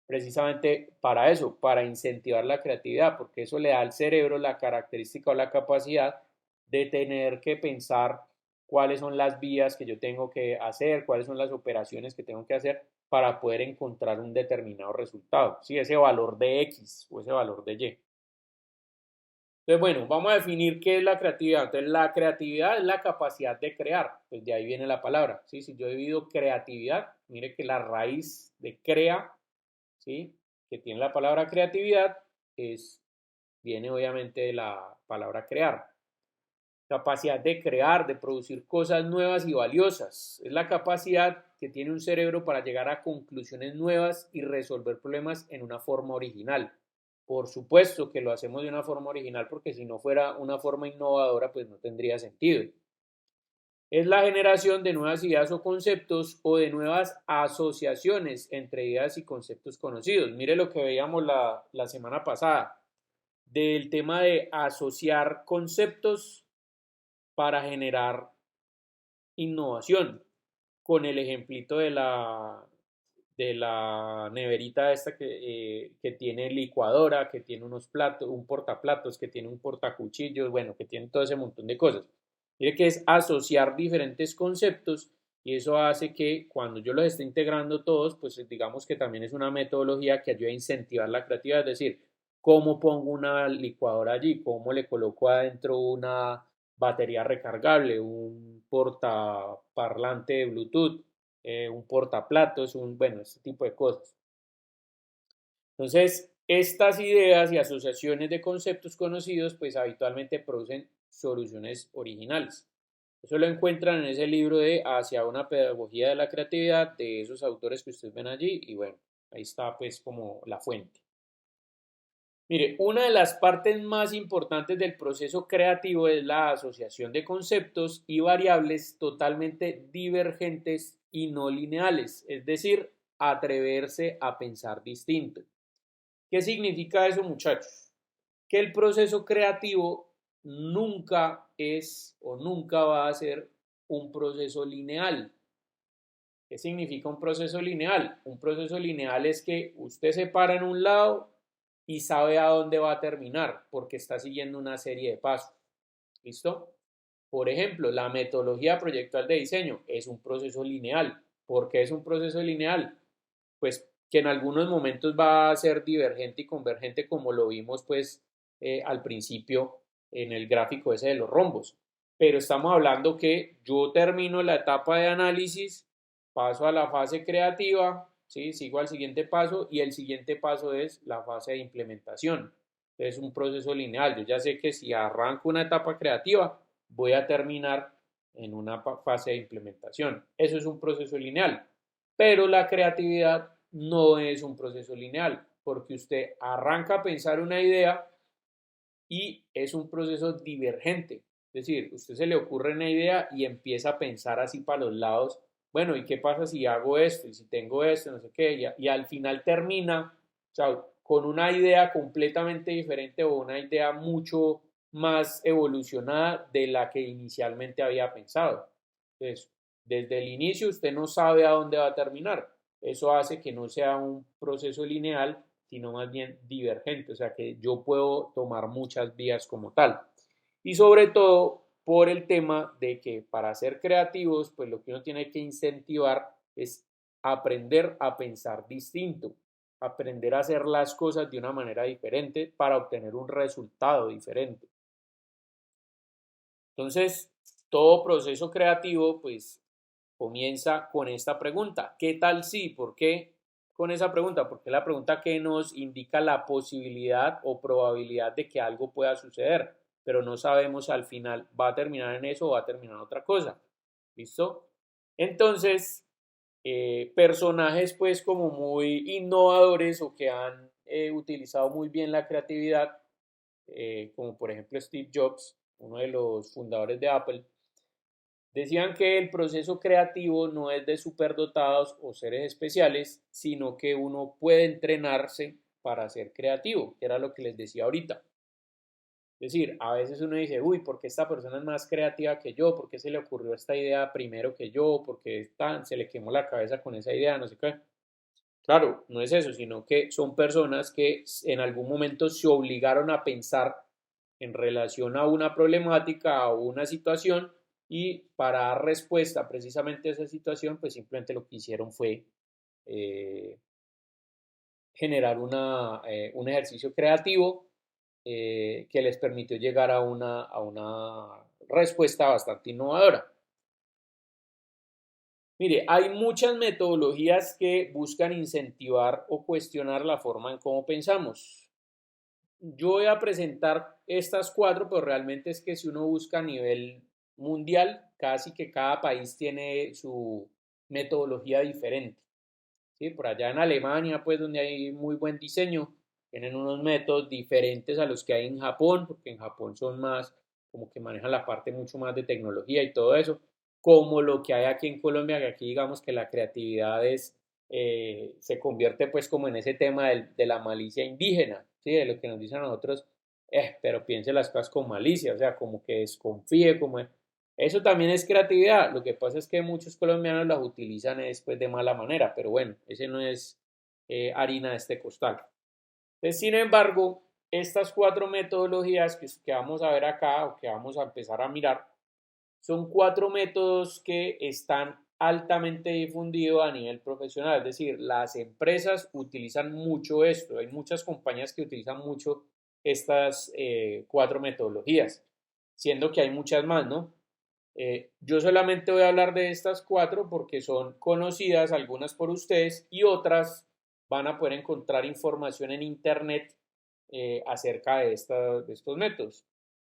precisamente para eso, para incentivar la creatividad, porque eso le da al cerebro la característica o la capacidad de tener que pensar cuáles son las vías que yo tengo que hacer, cuáles son las operaciones que tengo que hacer para poder encontrar un determinado resultado, ¿sí? Ese valor de X o ese valor de Y. Entonces, bueno, vamos a definir qué es la creatividad. Entonces, la creatividad es la capacidad de crear, pues de ahí viene la palabra, ¿sí? Si yo divido creatividad, mire que la raíz de crea, ¿sí? Que tiene la palabra creatividad, viene obviamente de la palabra crear. Capacidad de crear, de producir cosas nuevas y valiosas. Es la capacidad que tiene un cerebro para llegar a conclusiones nuevas y resolver problemas en una forma original. Por supuesto que lo hacemos de una forma original porque si no fuera una forma innovadora, pues no tendría sentido. Es la generación de nuevas ideas o conceptos o de nuevas asociaciones entre ideas y conceptos conocidos. Mire lo que veíamos la semana pasada del tema de asociar conceptos para generar innovación, con el ejemplito de la neverita esta que tiene licuadora, que tiene unos platos, un portaplatos, que tiene un portacuchillos, bueno, que tiene todo ese montón de cosas. Mire que es asociar diferentes conceptos y eso hace que cuando yo los esté integrando todos, pues digamos que también es una metodología que ayuda a incentivar la creatividad, es decir, cómo pongo una licuadora allí, cómo le coloco adentro una batería recargable, un portaparlante de Bluetooth, un portaplatos, bueno, este tipo de cosas. Entonces, estas ideas y asociaciones de conceptos conocidos, pues habitualmente producen soluciones originales. Eso lo encuentran en ese libro de Hacia una pedagogía de la creatividad, de esos autores que ustedes ven allí, y bueno, ahí está pues como la fuente. Mire, una de las partes más importantes del proceso creativo es la asociación de conceptos y variables totalmente divergentes y no lineales, es decir, atreverse a pensar distinto. ¿Qué significa eso, muchachos? Que el proceso creativo nunca es o nunca va a ser un proceso lineal. ¿Qué significa un proceso lineal? Un proceso lineal es que usted se para en un lado y sabe a dónde va a terminar porque está siguiendo una serie de pasos. ¿Listo? Por ejemplo, la metodología proyectual de diseño es un proceso lineal. ¿Por qué es un proceso lineal? Pues que en algunos momentos va a ser divergente y convergente como lo vimos pues al principio en el gráfico ese de los rombos. Pero estamos hablando que yo termino la etapa de análisis, paso a la fase creativa, ¿sí? Sigo al siguiente paso y el siguiente paso es la fase de implementación. Es un proceso lineal. Yo ya sé que si arranco una etapa creativa, voy a terminar en una fase de implementación. Eso es un proceso lineal. Pero la creatividad no es un proceso lineal, porque usted arranca a pensar una idea y es un proceso divergente. Es decir, usted se le ocurre una idea y empieza a pensar así para los lados, bueno, ¿y qué pasa si hago esto? Y si tengo esto, no sé qué, y al final termina, o sea, con una idea completamente diferente o una idea mucho más evolucionada de la que inicialmente había pensado. Entonces, desde el inicio usted no sabe a dónde va a terminar. Eso hace que no sea un proceso lineal, sino más bien divergente, o sea que yo puedo tomar muchas vías como tal. Y sobre todo por el tema de que para ser creativos, pues lo que uno tiene que incentivar es aprender a pensar distinto, aprender a hacer las cosas de una manera diferente para obtener un resultado diferente. Entonces, todo proceso creativo, pues, comienza con esta pregunta. ¿Qué tal si? ¿Por qué con esa pregunta? Porque es la pregunta que nos indica la posibilidad o probabilidad de que algo pueda suceder, pero no sabemos al final, ¿va a terminar en eso o va a terminar en otra cosa? ¿Listo? Entonces, personajes pues como muy innovadores o que han utilizado muy bien la creatividad, como por ejemplo Steve Jobs, uno de los fundadores de Apple, decían que el proceso creativo no es de superdotados o seres especiales, sino que uno puede entrenarse para ser creativo, que era lo que les decía ahorita. Es decir, a veces uno dice, uy, ¿por qué esta persona es más creativa que yo? ¿Por qué se le ocurrió esta idea primero que yo? ¿Por qué se le quemó la cabeza con esa idea? No sé qué. Claro, no es eso, sino que son personas que en algún momento se obligaron a pensar en relación a una problemática o una situación y para dar respuesta precisamente a esa situación, pues simplemente lo que hicieron fue eh, generar un ejercicio creativo que les permitió llegar a una respuesta bastante innovadora. Mire, hay muchas metodologías que buscan incentivar o cuestionar la forma en cómo pensamos. Yo voy a presentar estas cuatro, pero realmente es que si uno busca a nivel mundial, casi que cada país tiene su metodología diferente. ¿Sí? Por allá en Alemania, pues donde hay muy buen diseño, tienen unos métodos diferentes a los que hay en Japón, porque en Japón son más, como que manejan la parte mucho más de tecnología y todo eso, como lo que hay aquí en Colombia, que aquí digamos que la creatividad se convierte pues como en ese tema de la malicia indígena, ¿sí? De lo que nos dicen a nosotros, pero piense las cosas con malicia, o sea, como que desconfíe, como eso también es creatividad. Lo que pasa es que muchos colombianos las utilizan después de mala manera, pero bueno, ese no es harina de este costal. Entonces, sin embargo, estas cuatro metodologías que vamos a ver acá o que vamos a empezar a mirar son cuatro métodos que están altamente difundidos a nivel profesional, es decir, las empresas utilizan mucho esto, hay muchas compañías que utilizan mucho estas cuatro metodologías, siendo que hay muchas más, ¿no? Yo solamente voy a hablar de estas cuatro porque son conocidas, algunas por ustedes y otras van a poder encontrar información en internet acerca de estos métodos.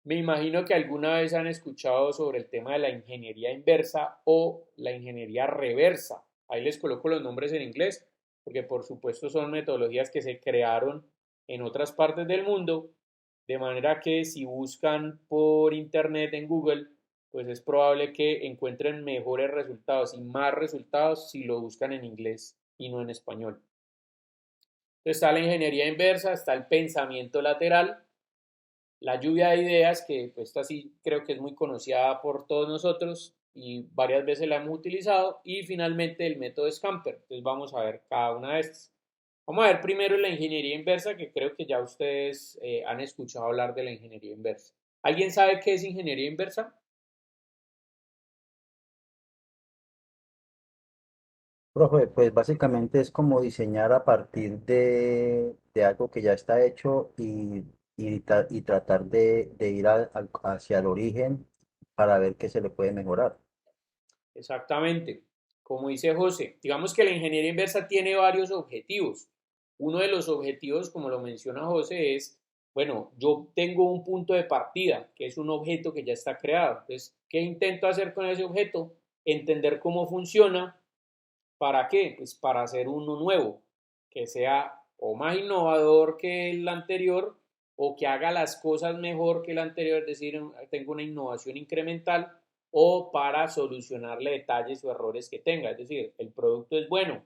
Me imagino que alguna vez han escuchado sobre el tema de la ingeniería inversa o la ingeniería reversa. Ahí les coloco los nombres en inglés porque por supuesto son metodologías que se crearon en otras partes del mundo, de manera que si buscan por internet en Google, pues es probable que encuentren mejores resultados y más resultados si lo buscan en inglés y no en español. Entonces está la ingeniería inversa, está el pensamiento lateral, la lluvia de ideas, que pues esta sí creo que es muy conocida por todos nosotros y varias veces la hemos utilizado, y finalmente el método Scamper. Entonces vamos a ver cada una de estas. Vamos a ver primero la ingeniería inversa, que creo que ya ustedes han escuchado hablar de la ingeniería inversa. ¿Alguien sabe qué es ingeniería inversa? Profe, pues básicamente es como diseñar a partir de algo que ya está hecho y tratar de ir hacia el origen para ver qué se le puede mejorar. Exactamente. Como dice José, digamos que la ingeniería inversa tiene varios objetivos. Uno de los objetivos, como lo menciona José, es, bueno, yo tengo un punto de partida, que es un objeto que ya está creado. Entonces, ¿qué intento hacer con ese objeto? Entender cómo funciona. ¿Para qué? Pues para hacer uno nuevo, que sea o más innovador que el anterior o que haga las cosas mejor que el anterior, es decir, tengo una innovación incremental, o para solucionarle detalles o errores que tenga. Es decir, el producto es bueno,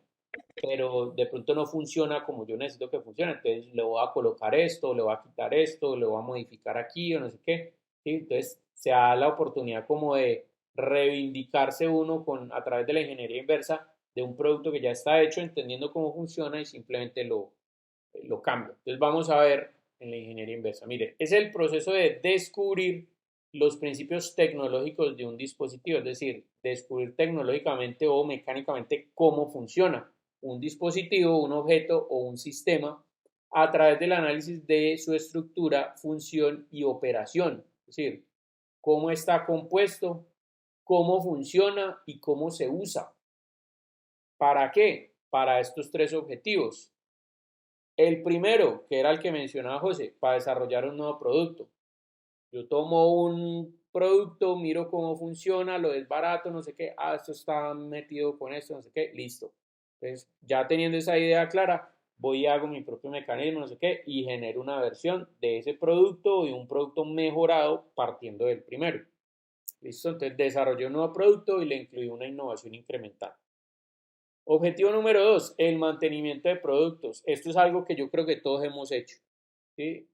pero de pronto no funciona como yo necesito que funcione. Entonces le voy a colocar esto, le voy a quitar esto, le voy a modificar aquí o no sé qué. ¿Sí? Entonces se da la oportunidad como reivindicarse uno a través de la ingeniería inversa de un producto que ya está hecho, entendiendo cómo funciona y simplemente lo cambia. Entonces vamos a ver en la ingeniería inversa. Mire, es el proceso de descubrir los principios tecnológicos de un dispositivo, es decir, descubrir tecnológicamente o mecánicamente cómo funciona un dispositivo, un objeto o un sistema a través del análisis de su estructura, función y operación. Es decir, cómo está compuesto, cómo funciona y cómo se usa. ¿Para qué? Para estos tres objetivos. El primero, que era el que mencionaba José, para desarrollar un nuevo producto. Yo tomo un producto, miro cómo funciona, lo desbarato, no sé qué, esto está metido con esto, no sé qué, listo. Entonces, ya teniendo esa idea clara, voy y hago mi propio mecanismo, no sé qué, y genero una versión de ese producto o de un producto mejorado partiendo del primero. Listo, entonces desarrollé un nuevo producto y le incluí una innovación incremental. Objetivo número 2, el mantenimiento de productos. Esto es algo que yo creo que todos hemos hecho, ¿sí?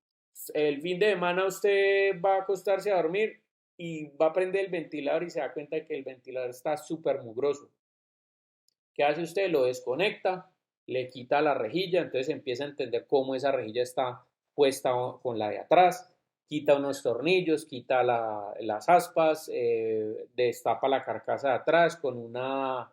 El fin de semana usted va a acostarse a dormir y va a prender el ventilador y se da cuenta de que el ventilador está súper mugroso. ¿Qué hace usted? Lo desconecta, le quita la rejilla, entonces empieza a entender cómo esa rejilla está puesta con la de atrás, quita unos tornillos, quita las aspas, destapa la carcasa de atrás con una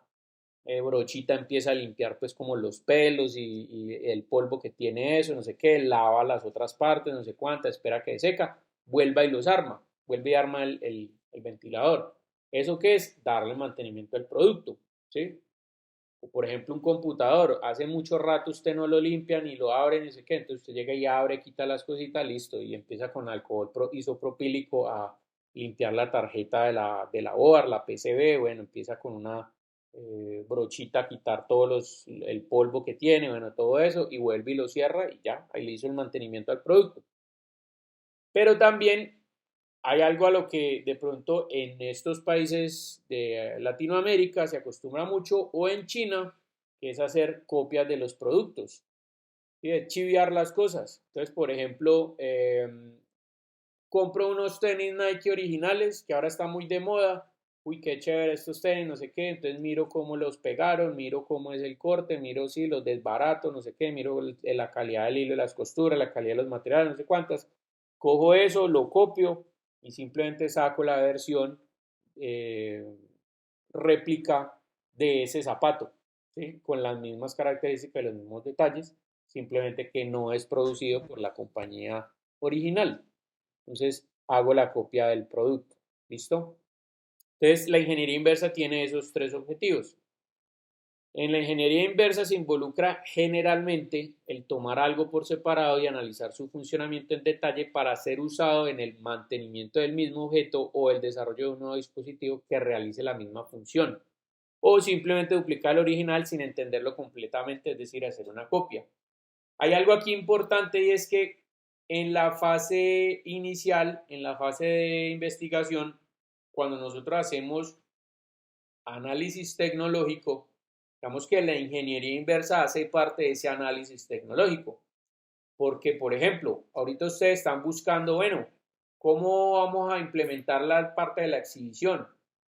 brochita, empieza a limpiar pues como los pelos y el polvo que tiene eso, no sé qué, lava las otras partes, no sé cuántas, espera que seca, vuelva y los arma, vuelve y arma el ventilador. ¿Eso qué es? Darle mantenimiento al producto, ¿sí? O por ejemplo un computador, hace mucho rato usted no lo limpia ni lo abre, ni sé qué, entonces usted llega y abre, quita las cositas, listo, y empieza con alcohol isopropílico a limpiar la tarjeta de la board, la PCB, bueno, empieza con una brochita a quitar el polvo que tiene, bueno, todo eso, y vuelve y lo cierra y ya, ahí le hizo el mantenimiento al producto. Pero también hay algo a lo que de pronto en estos países de Latinoamérica se acostumbra mucho o en China, que es hacer copias de los productos y de chiviar las cosas. Entonces, por ejemplo, compro unos tenis Nike originales que ahora están muy de moda. Uy, qué chévere estos tenis, no sé qué. Entonces miro cómo los pegaron, miro cómo es el corte, miro si los desbarato, no sé qué, miro la calidad del hilo y las costuras, la calidad de los materiales, no sé cuántas. Cojo eso, lo copio y simplemente saco la versión eh, réplica de ese zapato, ¿sí? Con las mismas características y los mismos detalles, simplemente que no es producido por la compañía original. Entonces hago la copia del producto. ¿Listo? Entonces la ingeniería inversa tiene esos tres objetivos. En la ingeniería inversa se involucra generalmente el tomar algo por separado y analizar su funcionamiento en detalle para ser usado en el mantenimiento del mismo objeto o el desarrollo de un nuevo dispositivo que realice la misma función. O simplemente duplicar el original sin entenderlo completamente, es decir, hacer una copia. Hay algo aquí importante y es que en la fase inicial, en la fase de investigación, cuando nosotros hacemos análisis tecnológico, digamos que la ingeniería inversa hace parte de ese análisis tecnológico. Porque, por ejemplo, ahorita ustedes están buscando, bueno, ¿cómo vamos a implementar la parte de la exhibición?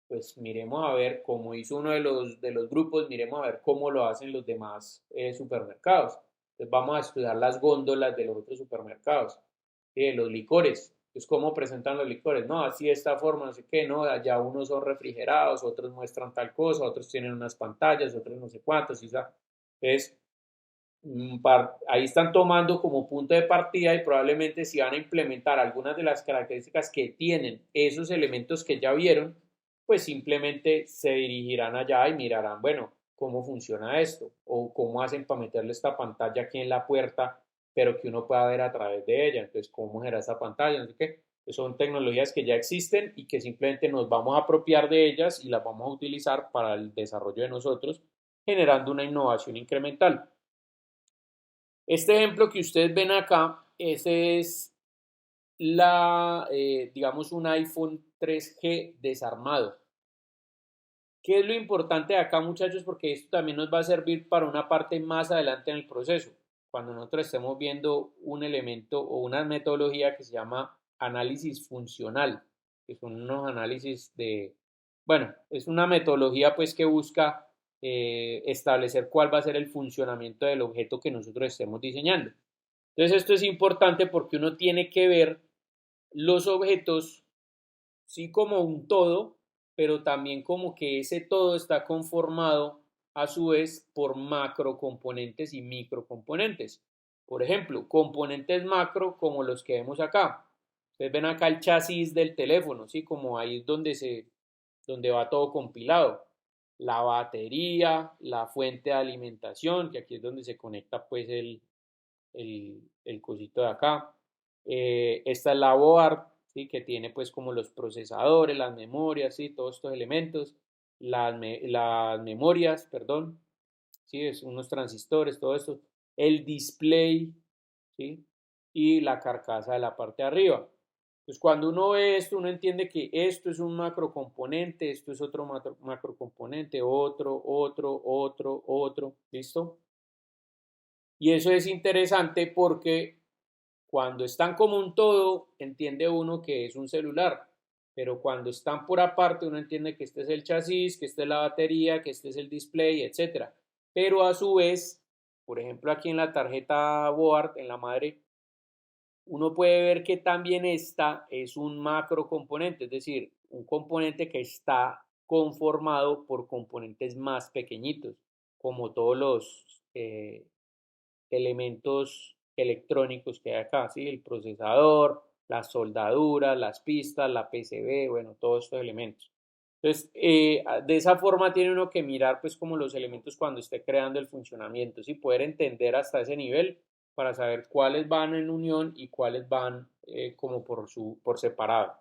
Pues miremos a ver cómo hizo uno de los grupos, miremos a ver cómo lo hacen los demás supermercados. Entonces vamos a estudiar las góndolas de los otros supermercados, los licores. Pues cómo presentan los licores, no, así de esta forma, no sé qué, no, allá unos son refrigerados, otros muestran tal cosa, otros tienen unas pantallas, otros no sé cuántos, entonces ahí están tomando como punto de partida y probablemente si van a implementar algunas de las características que tienen esos elementos que ya vieron, pues simplemente se dirigirán allá y mirarán, bueno, cómo funciona esto o cómo hacen para meterle esta pantalla aquí en la puerta, pero que uno pueda ver a través de ella. Entonces, ¿cómo será esa pantalla? No sé qué. Pues son tecnologías que ya existen y que simplemente nos vamos a apropiar de ellas y las vamos a utilizar para el desarrollo de nosotros, generando una innovación incremental. Este ejemplo que ustedes ven acá, ese es digamos, un iPhone 3G desarmado. ¿Qué es lo importante de acá, muchachos? Porque esto también nos va a servir para una parte más adelante en el proceso, cuando nosotros estemos viendo un elemento o una metodología que se llama análisis funcional, que son unos análisis Bueno, es una metodología pues que busca establecer cuál va a ser el funcionamiento del objeto que nosotros estemos diseñando. Entonces esto es importante porque uno tiene que ver los objetos sí como un todo, pero también como que ese todo está conformado a su vez por macrocomponentes y microcomponentes. Por ejemplo, componentes macro como los que vemos acá. Ustedes ven acá el chasis del teléfono, ¿sí? Como ahí es donde va todo compilado. La batería, la fuente de alimentación, que aquí es donde se conecta pues el cosito de acá. Esta es la board, ¿sí? Que tiene pues como los procesadores, las memorias, ¿sí? Todos estos elementos, las memorias, perdón, ¿sí? Es unos transistores, todo esto, el display, ¿sí? Y la carcasa de la parte de arriba. Entonces, cuando uno ve esto, uno entiende que esto es un macrocomponente, esto es otro macrocomponente, otro, ¿listo? Y eso es interesante porque cuando están como un todo, entiende uno que es un celular, pero cuando están por aparte, uno entiende que este es el chasis, que esta es la batería, que este es el display, etcétera. Pero a su vez, por ejemplo, aquí en la tarjeta board, en la madre, uno puede ver que también esta es un macro componente, es decir, un componente que está conformado por componentes más pequeñitos, como todos los elementos electrónicos que hay acá, ¿sí? El procesador, las soldaduras, las pistas, la PCB, bueno, todos estos elementos. Entonces, de esa forma tiene uno que mirar pues como los elementos cuando esté creando el funcionamiento, ¿sí? Poder entender hasta ese nivel para saber cuáles van en unión y cuáles van como por separado.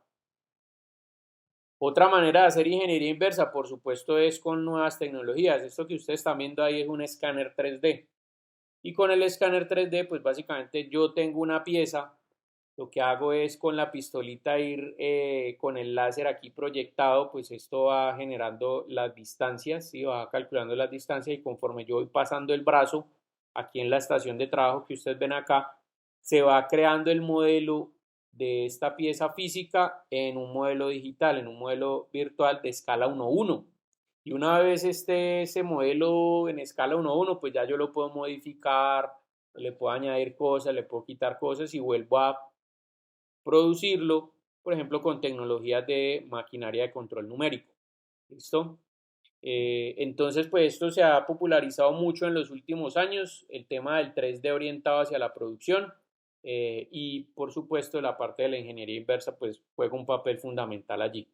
Otra manera de hacer ingeniería inversa, por supuesto, es con nuevas tecnologías. Esto que ustedes están viendo ahí es un escáner 3D. Y con el escáner 3D, pues básicamente yo tengo una pieza, lo que hago es con la pistolita ir con el láser aquí proyectado, pues esto va generando las distancias, ¿sí? Va calculando las distancias y conforme yo voy pasando el brazo aquí en la estación de trabajo que ustedes ven acá, se va creando el modelo de esta pieza física en un modelo digital, en un modelo virtual de escala 1:1. Y una vez esté ese modelo en escala 1:1, pues ya yo lo puedo modificar, le puedo añadir cosas, le puedo quitar cosas y vuelvo a producirlo, por ejemplo, con tecnologías de maquinaria de control numérico. ¿Listo? Entonces, pues esto se ha popularizado mucho en los últimos años, el tema del 3D orientado hacia la producción y, por supuesto, la parte de la ingeniería inversa, pues juega un papel fundamental allí.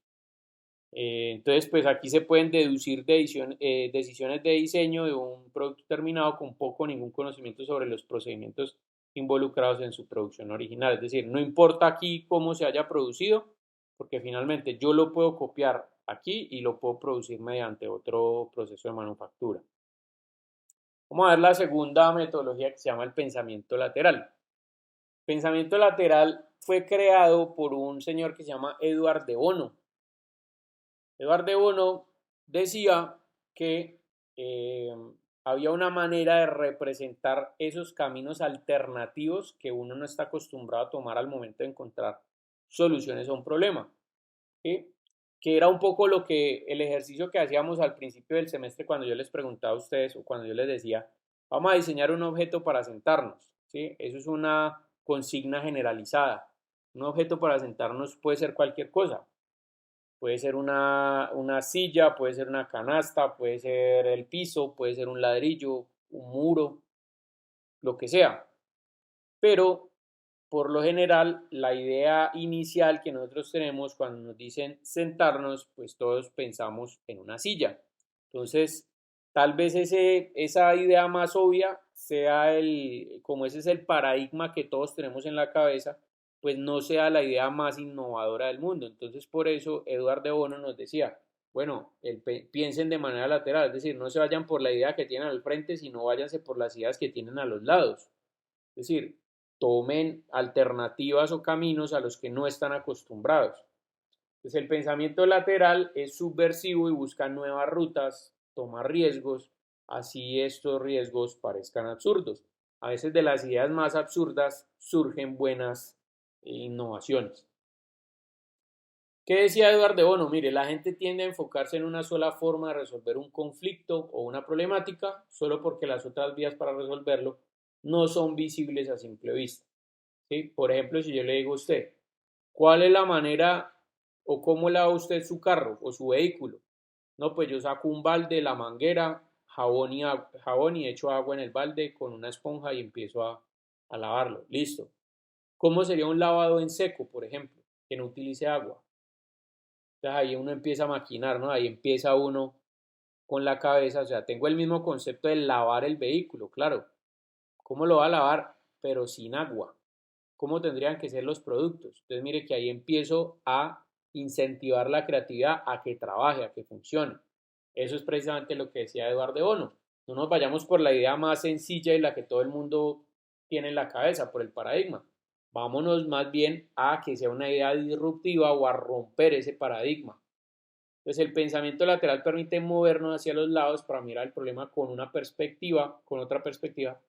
Entonces, pues aquí se pueden deducir decisiones de diseño de un producto terminado con poco o ningún conocimiento sobre los procedimientos involucrados en su producción original. Es decir, no importa aquí cómo se haya producido, porque finalmente yo lo puedo copiar aquí y lo puedo producir mediante otro proceso de manufactura. Vamos a ver la segunda metodología que se llama el pensamiento lateral. El pensamiento lateral fue creado por un señor que se llama Edward de Bono. Edward de Bono decía que eh, había una manera de representar esos caminos alternativos que uno no está acostumbrado a tomar al momento de encontrar soluciones a un problema. ¿Sí? Que era un poco lo que el ejercicio que hacíamos al principio del semestre cuando yo les preguntaba a ustedes o cuando yo les decía, vamos a diseñar un objeto para sentarnos. ¿Sí? Eso es una consigna generalizada. Un objeto para sentarnos puede ser cualquier cosa. Puede ser una silla, puede ser una canasta, puede ser el piso, puede ser un ladrillo, un muro, lo que sea. Pero por lo general, la idea inicial que nosotros tenemos cuando nos dicen sentarnos, pues todos pensamos en una silla. Entonces, tal vez esa idea más obvia sea como ese es el paradigma que todos tenemos en la cabeza, pues no sea la idea más innovadora del mundo. Entonces, por eso, Eduardo de Bono nos decía, bueno, piensen de manera lateral, es decir, no se vayan por la idea que tienen al frente, sino váyanse por las ideas que tienen a los lados. Es decir, tomen alternativas o caminos a los que no están acostumbrados. Entonces el pensamiento lateral es subversivo y busca nuevas rutas, toma riesgos, así estos riesgos parezcan absurdos. A veces de las ideas más absurdas surgen buenas innovaciones. ¿Qué decía Eduardo Bono? Mire, la gente tiende a enfocarse en una sola forma de resolver un conflicto o una problemática solo porque las otras vías para resolverlo no son visibles a simple vista. ¿Sí? Por ejemplo, si yo le digo a usted, ¿cuál es la manera o cómo lava usted su carro o su vehículo? No, pues yo saco un balde, la manguera, jabón y echo agua en el balde con una esponja y empiezo a lavarlo. Listo. ¿Cómo sería un lavado en seco, por ejemplo, que no utilice agua? Entonces ahí uno empieza a maquinar, ¿no? Ahí empieza uno con la cabeza, o sea, tengo el mismo concepto de lavar el vehículo, claro. ¿Cómo lo va a lavar? Pero sin agua. ¿Cómo tendrían que ser los productos? Entonces mire que ahí empiezo a incentivar la creatividad a que trabaje, a que funcione. Eso es precisamente lo que decía Eduardo Bono. No nos vayamos por la idea más sencilla y la que todo el mundo tiene en la cabeza, por el paradigma. Vámonos más bien a que sea una idea disruptiva o a romper ese paradigma. Entonces el pensamiento lateral permite movernos hacia los lados para mirar el problema con una perspectiva, con otra perspectiva.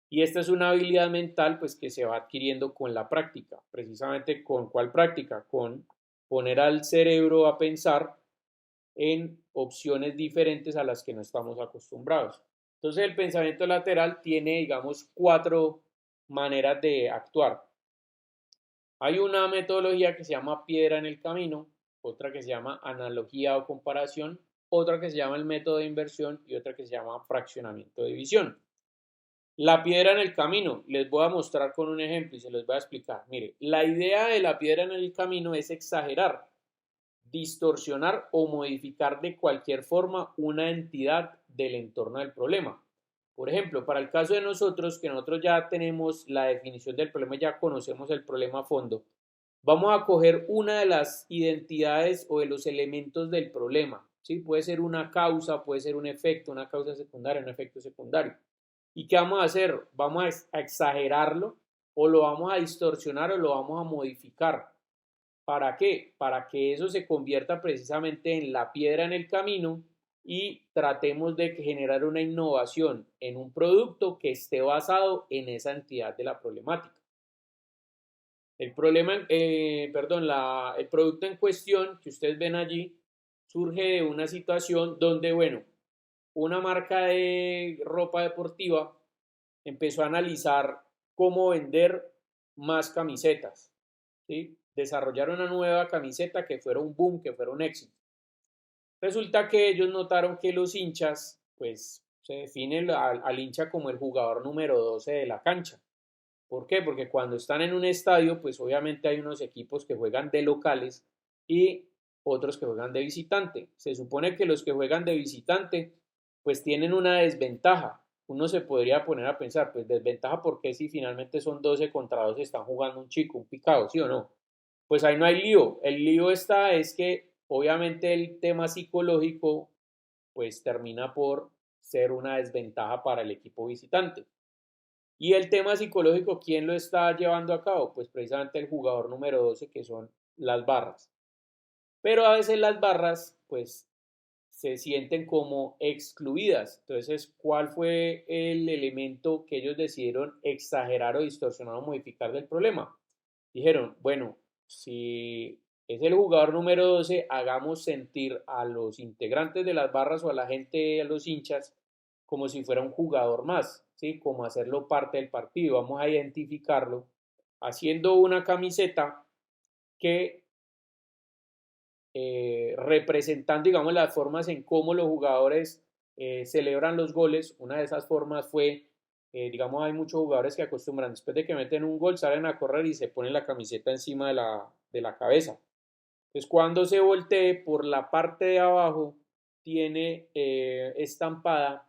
Y esta es una habilidad mental pues que se va adquiriendo con la práctica. Precisamente con cuál práctica? Con poner al cerebro a pensar en opciones diferentes a las que no estamos acostumbrados. Entonces el pensamiento lateral tiene, digamos, 4 maneras de actuar. Hay una metodología que se llama piedra en el camino, otra que se llama analogía o comparación, otra que se llama el método de inversión y otra que se llama fraccionamiento de división. La piedra en el camino, les voy a mostrar con un ejemplo y se los voy a explicar. Mire, la idea de la piedra en el camino es exagerar, distorsionar o modificar de cualquier forma una entidad del entorno del problema. Por ejemplo, para el caso de nosotros, que nosotros ya tenemos la definición del problema, ya conocemos el problema a fondo, vamos a coger una de las identidades o de los elementos del problema. ¿Sí? Puede ser una causa, puede ser un efecto, una causa secundaria, un efecto secundario. ¿Y qué vamos a hacer? Vamos a exagerarlo o lo vamos a distorsionar o lo vamos a modificar. ¿Para qué? Para que eso se convierta precisamente en la piedra en el camino y tratemos de generar una innovación en un producto que esté basado en esa entidad de la problemática. El problema, el producto en cuestión que ustedes ven allí surge de una situación donde, bueno, una marca de ropa deportiva empezó a analizar cómo vender más camisetas, ¿sí? Desarrollar una nueva camiseta que fuera un boom, que fuera un éxito. Resulta que ellos notaron que los hinchas, pues se define al hincha como el jugador número 12 de la cancha. ¿Por qué? Porque cuando están en un estadio, pues obviamente hay unos equipos que juegan de locales y otros que juegan de visitante. Se supone que los que juegan de visitante, pues tienen una desventaja. Uno se podría poner a pensar, pues desventaja porque si finalmente son 12 contra 12 están jugando un chico, un picado, ¿sí o no? Pues ahí no hay lío. El lío está es que obviamente el tema psicológico pues termina por ser una desventaja para el equipo visitante. Y el tema psicológico, ¿quién lo está llevando a cabo? Pues precisamente el jugador número 12 que son las barras. Pero a veces las barras pues se sienten como excluidas. Entonces, ¿cuál fue el elemento que ellos decidieron exagerar o distorsionar o modificar del problema? Dijeron, bueno, si es el jugador número 12, hagamos sentir a los integrantes de las barras o a la gente, a los hinchas, como si fuera un jugador más, ¿sí? Como hacerlo parte del partido. Vamos a identificarlo haciendo una camiseta que representando, digamos, las formas en cómo los jugadores celebran los goles. Una de esas formas fue, digamos, hay muchos jugadores que acostumbran, después de que meten un gol, salen a correr y se ponen la camiseta encima de la cabeza. Entonces, cuando se voltee por la parte de abajo, tiene estampada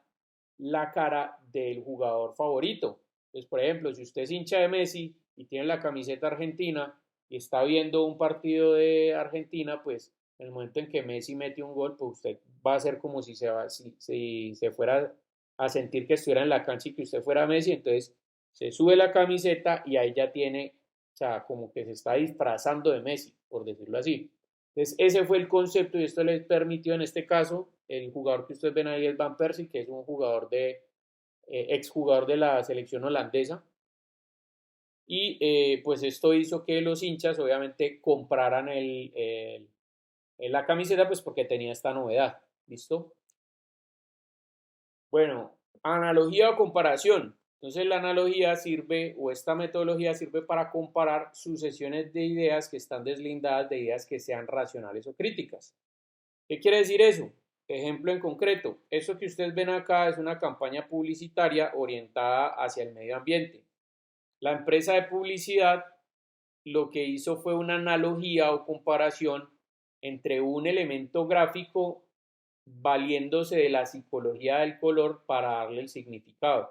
la cara del jugador favorito. Entonces, por ejemplo, si usted es hincha de Messi y tiene la camiseta argentina y está viendo un partido de Argentina, pues en el momento en que Messi mete un gol, pues usted va a hacer como si si se fuera a sentir que estuviera en la cancha y que usted fuera Messi, entonces se sube la camiseta y ahí ya tiene, o sea, como que se está disfrazando de Messi, por decirlo así. Entonces, ese fue el concepto y esto les permitió en este caso, el jugador que ustedes ven ahí es Van Persie, que es un jugador exjugador de la selección holandesa. Y pues esto hizo que los hinchas obviamente compraran la camiseta, pues porque tenía esta novedad. ¿Listo? Bueno, analogía o comparación. Entonces la analogía sirve, o esta metodología sirve para comparar sucesiones de ideas que están deslindadas de ideas que sean racionales o críticas. ¿Qué quiere decir eso? Ejemplo en concreto, eso que ustedes ven acá es una campaña publicitaria orientada hacia el medio ambiente. La empresa de publicidad lo que hizo fue una analogía o comparación entre un elemento gráfico valiéndose de la psicología del color para darle el significado.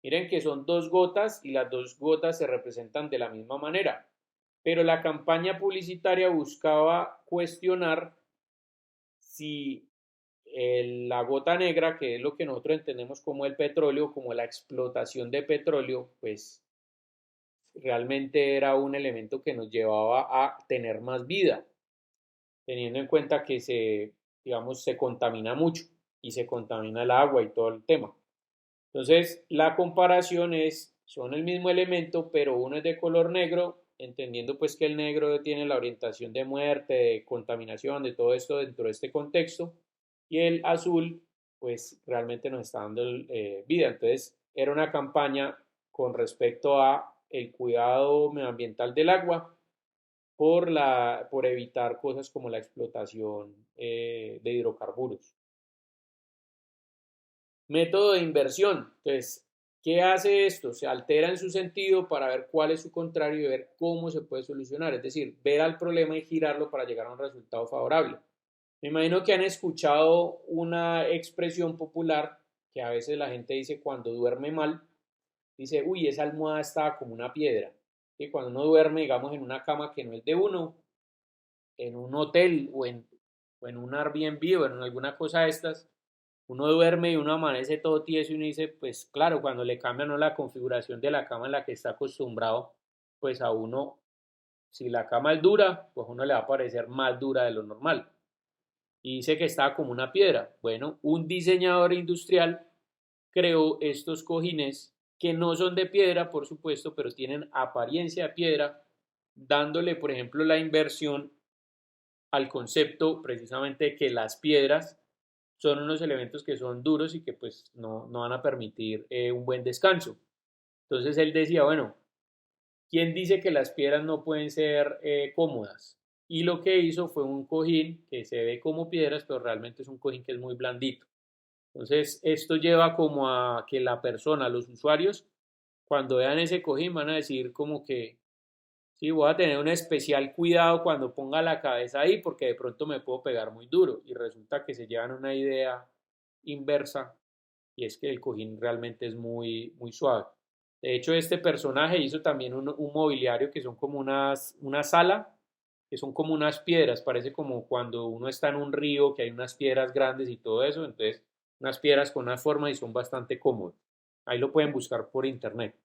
Miren que son dos gotas y las dos gotas se representan de la misma manera, pero la campaña publicitaria buscaba cuestionar si la gota negra, que es lo que nosotros entendemos como el petróleo, como la explotación de petróleo, pues realmente era un elemento que nos llevaba a tener más vida, teniendo en cuenta que digamos, se contamina mucho y se contamina el agua y todo el tema. Entonces, la comparación son el mismo elemento, pero uno es de color negro, entendiendo pues que el negro tiene la orientación de muerte, de contaminación, de todo esto dentro de este contexto, y el azul pues realmente nos está dando vida. Entonces, era una campaña con respecto a el cuidado medioambiental del agua por evitar cosas como la explotación de hidrocarburos. Método de inversión. Entonces, ¿qué hace esto? Se altera en su sentido para ver cuál es su contrario y ver cómo se puede solucionar. Es decir, ver al problema y girarlo para llegar a un resultado favorable. Me imagino que han escuchado una expresión popular que a veces la gente dice cuando duerme mal, dice, uy, esa almohada estaba como una piedra. Y cuando uno duerme, digamos, en una cama que no es de uno, en un hotel o en un Airbnb o en alguna cosa de estas, uno duerme y uno amanece todo tieso y uno dice, pues claro, cuando le cambian la configuración de la cama en la que está acostumbrado, pues a uno, si la cama es dura, pues a uno le va a parecer más dura de lo normal. Y dice que estaba como una piedra. Bueno, un diseñador industrial creó estos cojines que no son de piedra, por supuesto, pero tienen apariencia de piedra, dándole, por ejemplo, la inversión al concepto precisamente de que las piedras son unos elementos que son duros y que pues no van a permitir un buen descanso. Entonces él decía, bueno, ¿quién dice que las piedras no pueden ser cómodas? Y lo que hizo fue un cojín que se ve como piedras, pero realmente es un cojín que es muy blandito. Entonces esto lleva como a que la persona, los usuarios, cuando vean ese cojín van a decir como que sí, voy a tener un especial cuidado cuando ponga la cabeza ahí porque de pronto me puedo pegar muy duro y resulta que se llevan una idea inversa y es que el cojín realmente es muy, muy suave. De hecho, este personaje hizo también un mobiliario que son como una sala, que son como unas piedras, parece como cuando uno está en un río, que hay unas piedras grandes y todo eso, entonces unas piedras con una forma y son bastante cómodos. Ahí lo pueden buscar por internet.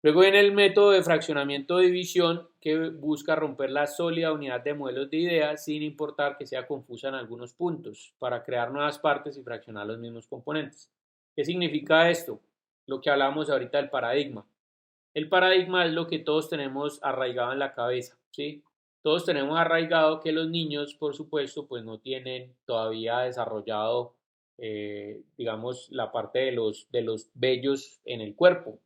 Luego viene el método de fraccionamiento de división que busca romper la sólida unidad de modelos de ideas sin importar que sea confusa en algunos puntos para crear nuevas partes y fraccionar los mismos componentes. ¿Qué significa esto? Lo que hablábamos ahorita del paradigma. El paradigma es lo que todos tenemos arraigado en la cabeza, ¿sí? Todos tenemos arraigado que los niños, por supuesto, pues no tienen todavía desarrollado, digamos, la parte de los vellos en el cuerpo.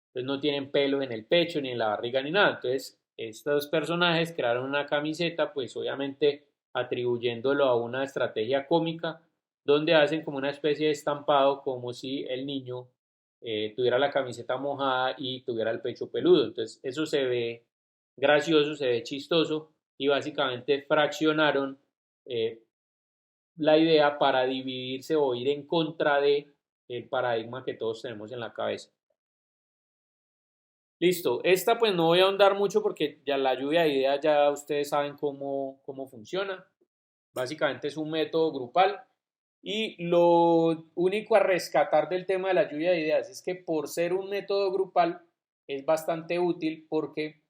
Entonces no tienen pelos en el pecho, ni en la barriga, ni nada. Entonces, estos personajes crearon una camiseta, pues obviamente atribuyéndolo a una estrategia cómica, donde hacen como una especie de estampado, como si el niño tuviera la camiseta mojada y tuviera el pecho peludo. Entonces, eso se ve gracioso, se ve chistoso, y básicamente fraccionaron eh, la idea para dividirse o ir en contra de el paradigma que todos tenemos en la cabeza. Listo, esta pues no voy a ahondar mucho porque ya la lluvia de ideas ya ustedes saben cómo funciona. Básicamente es un método grupal y lo único a rescatar del tema de la lluvia de ideas es que por ser un método grupal es bastante útil porque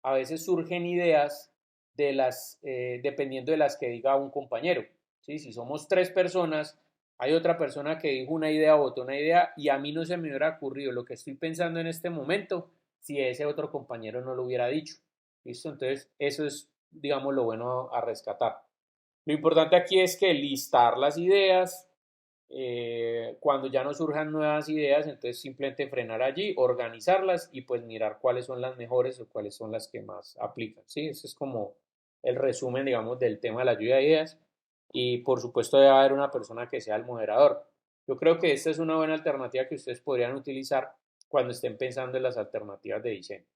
a veces surgen ideas dependiendo de las que diga un compañero. ¿Sí? Si somos tres personas, hay otra persona que dijo una idea, votó una idea y a mí no se me hubiera ocurrido lo que estoy pensando en este momento si ese otro compañero no lo hubiera dicho. ¿Listo? Entonces, eso es digamos, lo bueno a rescatar. Lo importante aquí es que listar las ideas, cuando ya nos surjan nuevas ideas, entonces simplemente frenar allí, organizarlas y pues mirar cuáles son las mejores o cuáles son las que más aplican, ¿sí? Ese es como el resumen, digamos, del tema de la lluvia de ideas y por supuesto debe haber una persona que sea el moderador. Yo creo que esta es una buena alternativa que ustedes podrían utilizar cuando estén pensando en las alternativas de diseño.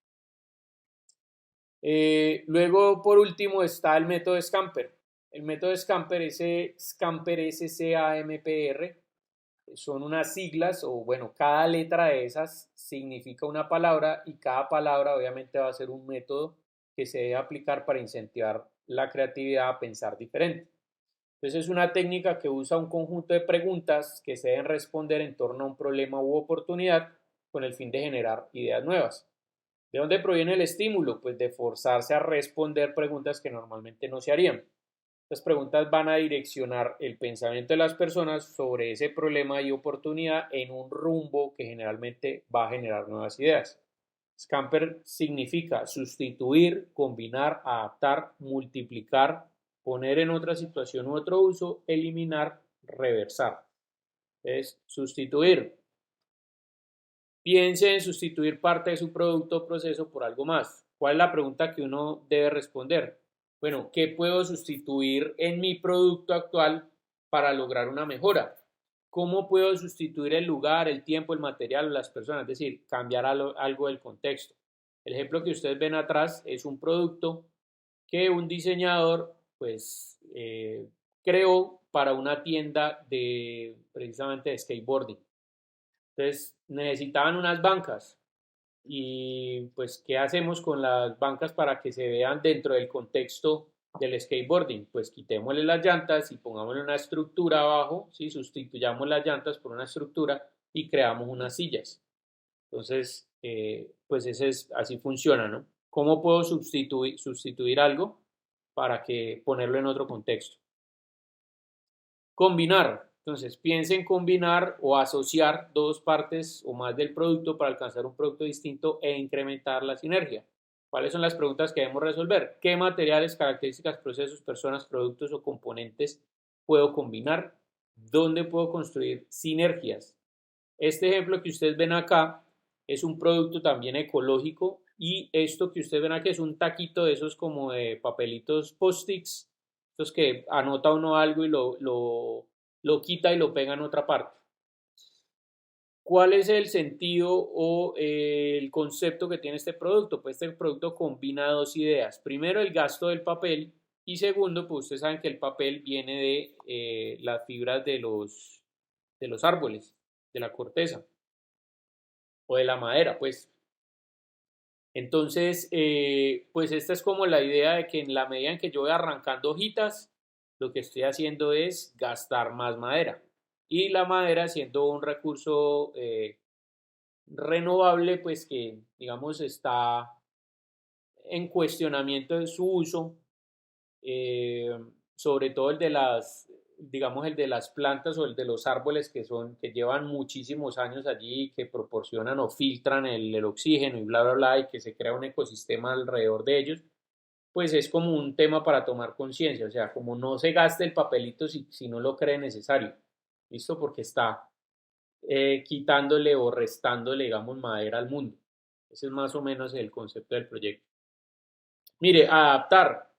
Luego, por último, está el método Scamper. El método Scamper, ese Scamper SCAMPR, son unas siglas, o bueno, cada letra de esas significa una palabra y cada palabra obviamente va a ser un método que se debe aplicar para incentivar la creatividad a pensar diferente. Entonces es una técnica que usa un conjunto de preguntas que se deben responder en torno a un problema u oportunidad con el fin de generar ideas nuevas. ¿De dónde proviene el estímulo? Pues de forzarse a responder preguntas que normalmente no se harían. Las preguntas van a direccionar el pensamiento de las personas sobre ese problema y oportunidad en un rumbo que generalmente va a generar nuevas ideas. Scamper significa sustituir, combinar, adaptar, multiplicar, poner en otra situación u otro uso, eliminar, reversar. Es sustituir. Piense en sustituir parte de su producto o proceso por algo más. ¿Cuál es la pregunta que uno debe responder? Bueno, ¿qué puedo sustituir en mi producto actual para lograr una mejora? ¿Cómo puedo sustituir el lugar, el tiempo, el material o las personas? Es decir, cambiar algo del contexto. El ejemplo que ustedes ven atrás es un producto que un diseñador pues creó para una tienda de precisamente de skateboarding. Entonces necesitaban unas bancas y pues ¿qué hacemos con las bancas para que se vean dentro del contexto del skateboarding? Pues quitémosle las llantas y pongámosle una estructura abajo, ¿sí? Sustituyamos las llantas por una estructura y creamos unas sillas. Entonces, pues así funciona, ¿no? ¿Cómo puedo sustituir algo para que ponerlo en otro contexto? Combinar. Entonces, piense en combinar o asociar dos partes o más del producto para alcanzar un producto distinto e incrementar la sinergia. ¿Cuáles son las preguntas que debemos resolver? ¿Qué materiales, características, procesos, personas, productos o componentes puedo combinar? ¿Dónde puedo construir sinergias? Este ejemplo que ustedes ven acá es un producto también ecológico y esto que ustedes ven aquí es un taquito de esos como de papelitos post-its, estos que anota uno algo y lo quita y lo pega en otra parte. ¿Cuál es el sentido o el concepto que tiene este producto? Pues este producto combina dos ideas. Primero, el gasto del papel y segundo, pues ustedes saben que el papel viene de las fibras de los árboles, de la corteza o de la madera, pues. Entonces, pues esta es como la idea de que en la medida en que yo voy arrancando hojitas, lo que estoy haciendo es gastar más madera. Y la madera siendo un recurso renovable, pues que digamos está en cuestionamiento de su uso, eh, sobre todo el de las, digamos, el de las plantas o el de los árboles que llevan muchísimos años allí, que proporcionan o filtran el oxígeno y bla, bla, bla, y que se crea un ecosistema alrededor de ellos, pues es como un tema para tomar conciencia, o sea, como no se gaste el papelito si no lo cree necesario, ¿listo? Porque está quitándole o restándole, digamos, madera al mundo. Ese es más o menos el concepto del proyecto. Mire, adaptar.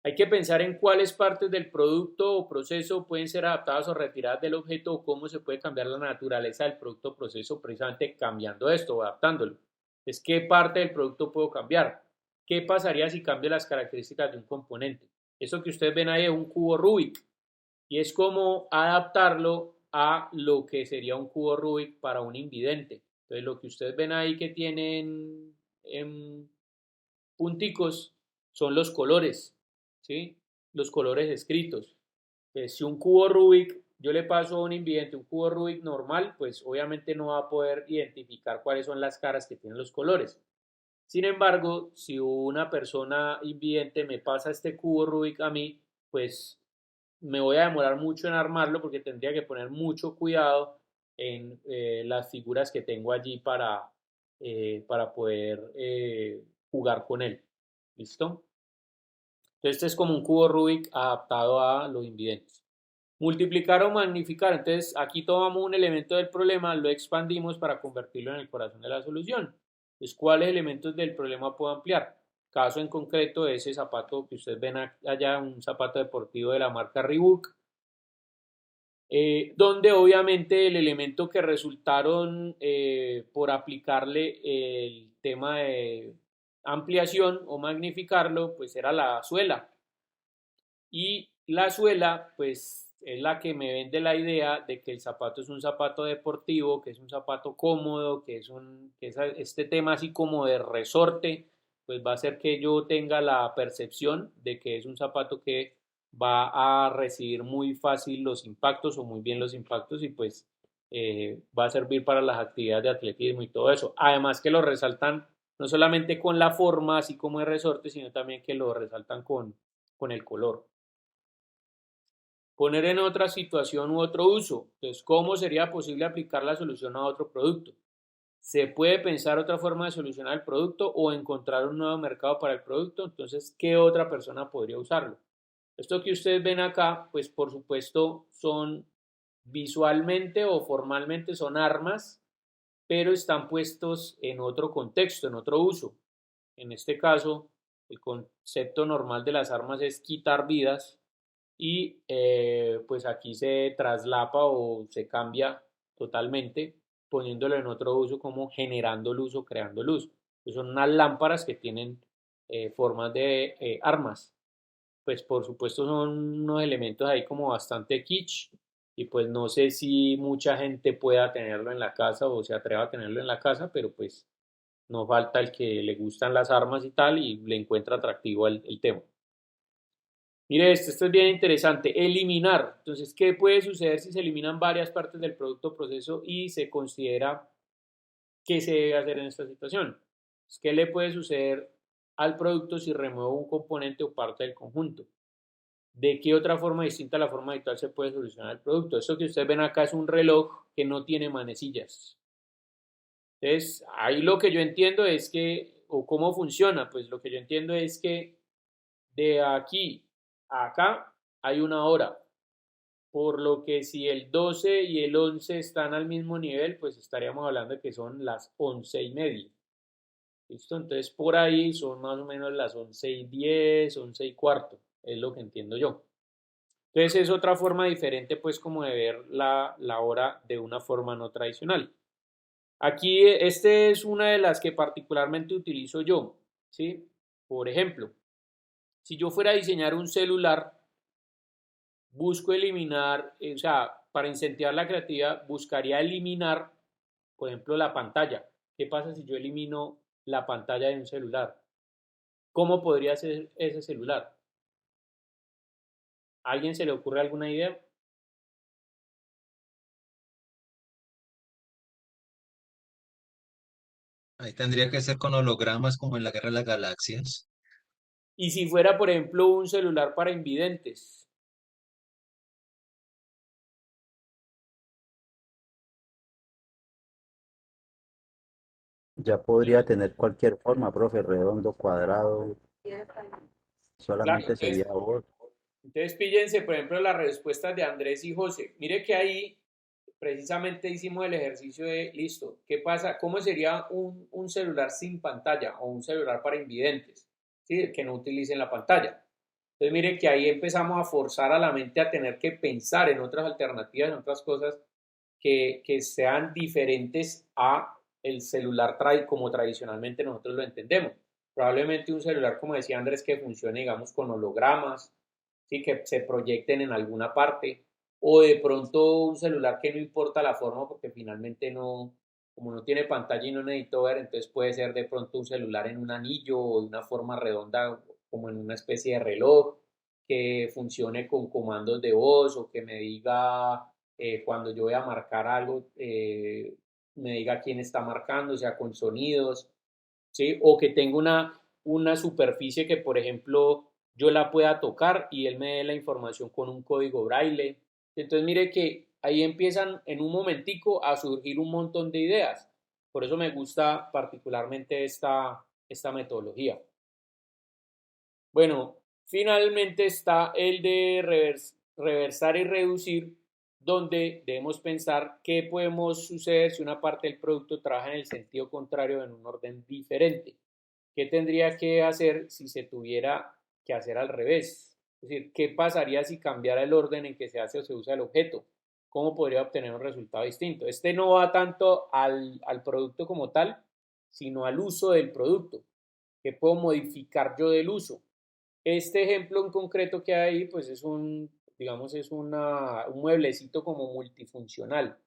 Hay que pensar en cuáles partes del producto o proceso pueden ser adaptadas o retiradas del objeto o cómo se puede cambiar la naturaleza del producto o proceso precisamente cambiando esto o adaptándolo. Es qué parte del producto puedo cambiar. ¿Qué pasaría si cambio las características de un componente? Eso que ustedes ven ahí es un cubo Rubik y es como adaptarlo a lo que sería un cubo Rubik para un invidente. Entonces lo que ustedes ven ahí que tienen en punticos son los colores, ¿sí? Los colores escritos. Si un cubo Rubik, yo le paso a un invidente un cubo Rubik normal, pues obviamente no va a poder identificar cuáles son las caras que tienen los colores. Sin embargo, si una persona invidente me pasa este cubo Rubik a mí, pues me voy a demorar mucho en armarlo porque tendría que poner mucho cuidado en las figuras que tengo allí para poder jugar con él. ¿Listo? Este es como un cubo Rubik adaptado a los invidentes. Multiplicar o magnificar. Entonces aquí tomamos un elemento del problema, lo expandimos para convertirlo en el corazón de la solución. Entonces, ¿cuáles elementos del problema puedo ampliar? Caso en concreto, ese zapato que ustedes ven allá, un zapato deportivo de la marca Reebok, donde obviamente el elemento que resultaron por aplicarle el tema de ampliación o magnificarlo, pues era la suela. Y la suela, pues es la que me vende la idea de que el zapato es un zapato deportivo, que es un zapato cómodo, que este tema así como de resorte, pues va a hacer que yo tenga la percepción de que es un zapato que va a recibir muy fácil los impactos o muy bien los impactos y pues va a servir para las actividades de atletismo y todo eso. Además que lo resaltan no solamente con la forma, así como de resorte, sino también que lo resaltan con el color. Poner en otra situación u otro uso. Entonces, ¿cómo sería posible aplicar la solución a otro producto? ¿Se puede pensar otra forma de solucionar el producto o encontrar un nuevo mercado para el producto? Entonces, ¿qué otra persona podría usarlo? Esto que ustedes ven acá, pues por supuesto son visualmente o formalmente son armas, pero están puestos en otro contexto, en otro uso. En este caso, el concepto normal de las armas es quitar vidas y pues aquí se traslapa o se cambia totalmente poniéndolo en otro uso como generando luz o creando luz. Pues son unas lámparas que tienen formas de armas. Pues por supuesto son unos elementos ahí como bastante kitsch y pues no sé si mucha gente pueda tenerlo en la casa o se atreva a tenerlo en la casa, pero pues no falta el que le gustan las armas y tal y le encuentra atractivo el tema. Mire, esto es bien interesante. Eliminar. Entonces, ¿qué puede suceder si se eliminan varias partes del producto o proceso y se considera qué se debe hacer en esta situación? ¿Qué le puede suceder al producto si remuevo un componente o parte del conjunto? ¿De qué otra forma distinta a la forma habitual se puede solucionar el producto? Esto que ustedes ven acá es un reloj que no tiene manecillas. Entonces, ahí lo que yo entiendo es que, o cómo funciona, pues lo que yo entiendo es que de aquí a acá hay una hora, por lo que si el 12 y el 11 están al mismo nivel, pues estaríamos hablando de que son las 11:30. ¿Listo? Entonces por ahí son más o menos las 11:10, 11:15, es lo que entiendo yo. Entonces es otra forma diferente pues como de ver la hora de una forma no tradicional. Aquí este es una de las que particularmente utilizo yo, ¿sí? Por ejemplo, si yo fuera a diseñar un celular, busco eliminar, o sea, para incentivar la creatividad, buscaría eliminar, por ejemplo, la pantalla. ¿Qué pasa si yo elimino la pantalla de un celular? ¿Cómo podría ser ese celular? ¿A alguien se le ocurre alguna idea? Ahí tendría que ser con hologramas como en la Guerra de las Galaxias. Y si fuera, por ejemplo, un celular para invidentes. Ya podría tener cualquier forma, profe, redondo, cuadrado, Claro, solamente sería voz. entonces píllense, por ejemplo, las respuestas de Andrés y José. Mire que ahí precisamente hicimos el ejercicio de, listo, ¿qué pasa? ¿Cómo sería un celular sin pantalla o un celular para invidentes? ¿Sí? Que no utilicen la pantalla. Entonces mire que ahí empezamos a forzar a la mente a tener que pensar en otras alternativas, en otras cosas que sean diferentes a el celular como tradicionalmente nosotros lo entendemos. Probablemente un celular, como decía Andrés, que funcione, digamos, con hologramas, ¿sí? Que se proyecten en alguna parte, o de pronto un celular que no importa la forma porque finalmente no, como no tiene pantalla y no necesito ver, entonces puede ser de pronto un celular en un anillo o de una forma redonda como en una especie de reloj que funcione con comandos de voz o que me diga cuando yo voy a marcar algo, me diga quién está marcando, o sea, con sonidos, ¿sí? O que tenga una superficie que, por ejemplo, yo la pueda tocar y él me dé la información con un código braille. Entonces, mire que ahí empiezan en un momentico a surgir un montón de ideas. Por eso me gusta particularmente esta metodología. Bueno, Finalmente está el de reversar y reducir, donde debemos pensar qué podemos suceder si una parte del producto trabaja en el sentido contrario en un orden diferente. ¿Qué tendría que hacer si se tuviera que hacer al revés? Es decir, ¿qué pasaría si cambiara el orden en que se hace o se usa el objeto? ¿Cómo podría obtener un resultado distinto? Este no va tanto al producto como tal, sino al uso del producto. ¿Qué puedo modificar yo del uso? Este ejemplo en concreto que hay ahí, pues es digamos, es un mueblecito como multifuncional.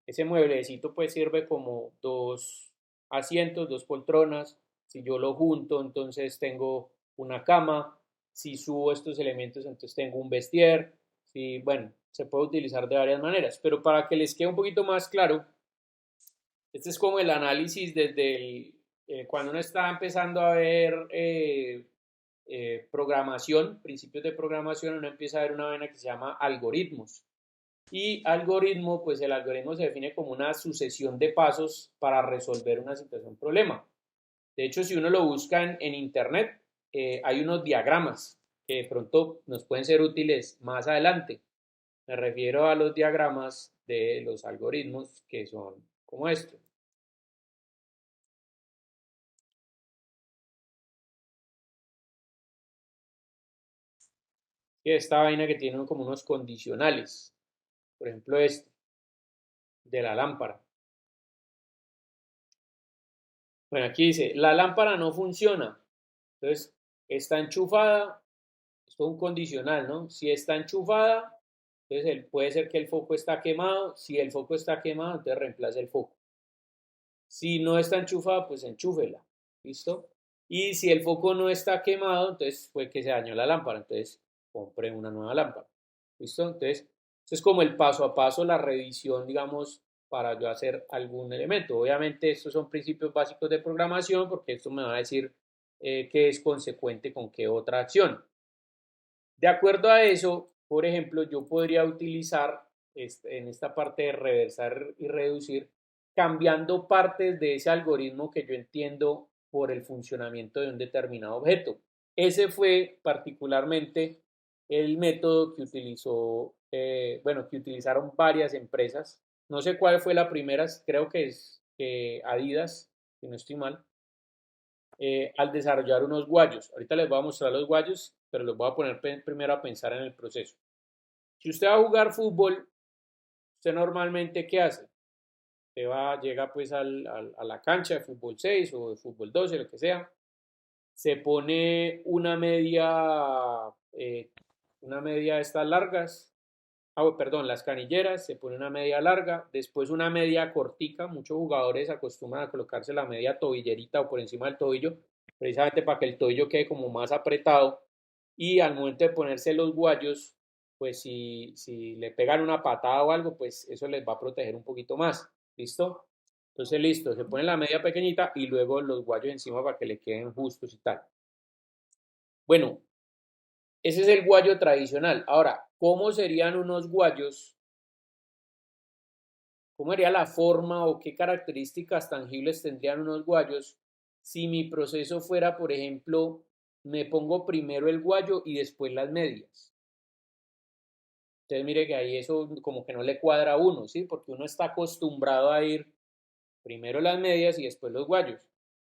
Ese mueblecito pues sirve como dos asientos, dos poltronas. Si yo lo junto, entonces tengo una cama. Si subo estos elementos, entonces tengo un vestier. Si, bueno, se puede utilizar de varias maneras. Pero para que les quede un poquito más claro, este es como el análisis desde cuando uno está empezando a ver programación, principios de programación, uno empieza a ver una vaina que se llama algoritmos. Y algoritmo, pues el algoritmo se define como una sucesión de pasos para resolver una situación, problema. De hecho, si uno lo busca en internet, hay unos diagramas que de pronto nos pueden ser útiles más adelante. Me refiero a los diagramas de los algoritmos que son como esto. Y esta vaina que tiene como unos condicionales. Por ejemplo, este, de la lámpara. Bueno, aquí dice, la lámpara no funciona. Entonces, está enchufada, esto es un condicional, ¿no? Si está enchufada, entonces puede ser que el foco está quemado. Si el foco está quemado, entonces reemplace el foco. Si no está enchufada, pues enchúfela. ¿Listo? Y si el foco no está quemado, entonces fue que se dañó la lámpara. Entonces, compre una nueva lámpara. ¿Listo? Entonces, esto es como el paso a paso, la revisión, digamos, para yo hacer algún elemento. Obviamente, estos son principios básicos de programación, porque esto me va a decir qué es consecuente con qué otra acción. De acuerdo a eso, por ejemplo, yo podría utilizar en esta parte de reversar y reducir, cambiando partes de ese algoritmo que yo entiendo por el funcionamiento de un determinado objeto. Ese fue particularmente el método que utilizó, bueno, que utilizaron varias empresas. No sé cuál fue la primera, creo que es Adidas, si no estoy mal, al desarrollar unos guayos. Ahorita les voy a mostrar los guayos, pero los voy a poner primero a pensar en el proceso. Si usted va a jugar fútbol, usted normalmente, ¿qué hace? Usted llega pues a la cancha de fútbol 6 o de fútbol 12, lo que sea, se pone una media de estas largas, perdón, las canilleras, se pone una media larga, después una media cortica. Muchos jugadores acostumbran a colocarse la media tobillerita o por encima del tobillo, precisamente para que el tobillo quede como más apretado, y al momento de ponerse los guayos, pues si le pegan una patada o algo, pues eso les va a proteger un poquito más. ¿Listo? Entonces, listo, se pone la media pequeñita y luego los guayos encima para que le queden justos y tal. Bueno, ese es el guayo tradicional. Ahora, ¿cómo serían unos guayos? ¿Cómo sería la forma o qué características tangibles tendrían unos guayos si mi proceso fuera, por ejemplo, me pongo primero el guayo y después las medias? Entonces mire que ahí eso como que no le cuadra a uno, ¿sí? Porque uno está acostumbrado a ir primero las medias y después los guayos.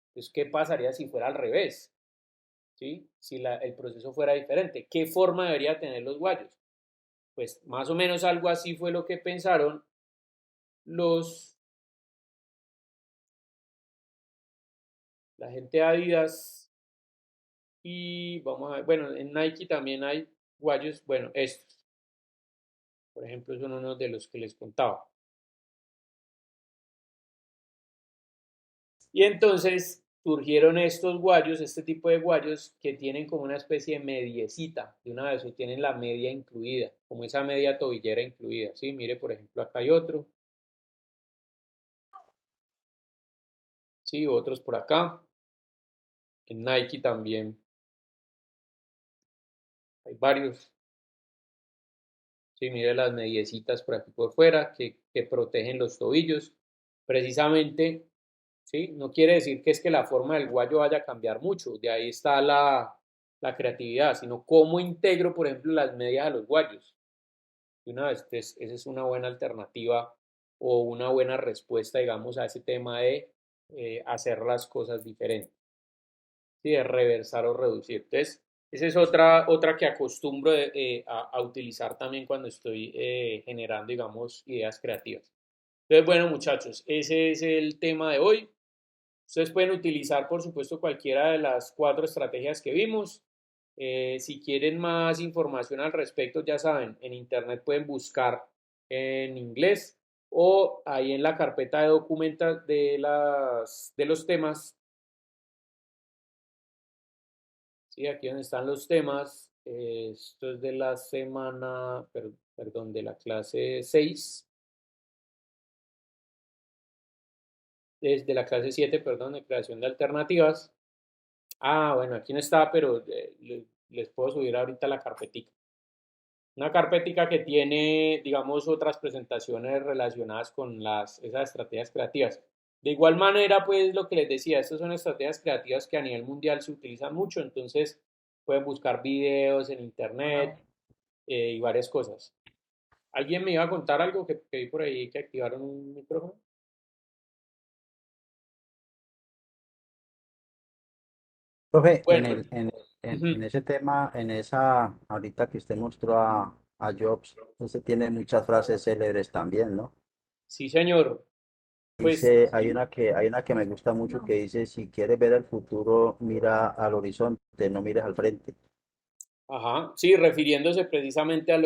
Entonces, ¿qué pasaría si fuera al revés? ¿Sí? Si el proceso fuera diferente. ¿Qué forma debería tener los guayos? Pues más o menos algo así fue lo que pensaron los la gente de Adidas, y vamos a ver, bueno, en Nike también hay guayos, bueno, estos, por ejemplo, son unos de los que les contaba. Y entonces surgieron estos guayos, este tipo de guayos que tienen como una especie de mediecita, de una vez, o tienen la media incluida, como esa media tobillera incluida, ¿sí? Mire, por ejemplo, acá hay otro, ¿sí? Otros por acá. En Nike también hay varios. Sí, mire las mediecitas por aquí por fuera que protegen los tobillos. Precisamente, ¿sí? No quiere decir que es que la forma del guayo vaya a cambiar mucho. De ahí está la creatividad, sino cómo integro, por ejemplo, las medias a los guayos. Y una vez, esa es una buena alternativa o una buena respuesta, digamos, a ese tema de hacer las cosas diferentes, ¿sí? De reversar o reducir. Entonces, esa es otra que acostumbro a utilizar también cuando estoy generando, digamos, ideas creativas. Entonces, bueno, muchachos, ese es el tema de hoy. Ustedes pueden utilizar, por supuesto, cualquiera de las 4 estrategias que vimos. Si quieren más información al respecto, ya saben, en internet pueden buscar en inglés o ahí en la carpeta de documentos de los temas. Sí, aquí donde están los temas. Esto es de la semana, perdón, de la clase 6. Es de la clase 7, perdón, de creación de alternativas. Ah, bueno, aquí no está, pero les puedo subir ahorita la carpetica. Una carpetica que tiene, digamos, otras presentaciones relacionadas con esas estrategias creativas. De igual manera, pues lo que les decía, estas son estrategias creativas que a nivel mundial se utilizan mucho, entonces pueden buscar videos en internet y varias cosas. ¿Alguien me iba a contar algo que vi por ahí que activaron un micrófono? Profe, Bueno, en ese tema, ahorita que usted mostró a Jobs, usted tiene muchas frases célebres también, ¿no? sí, señor. Pues Dice, hay una que me gusta mucho que dice, si quieres ver el futuro, mira al horizonte, no mires al frente. ajá, sí, refiriéndose precisamente a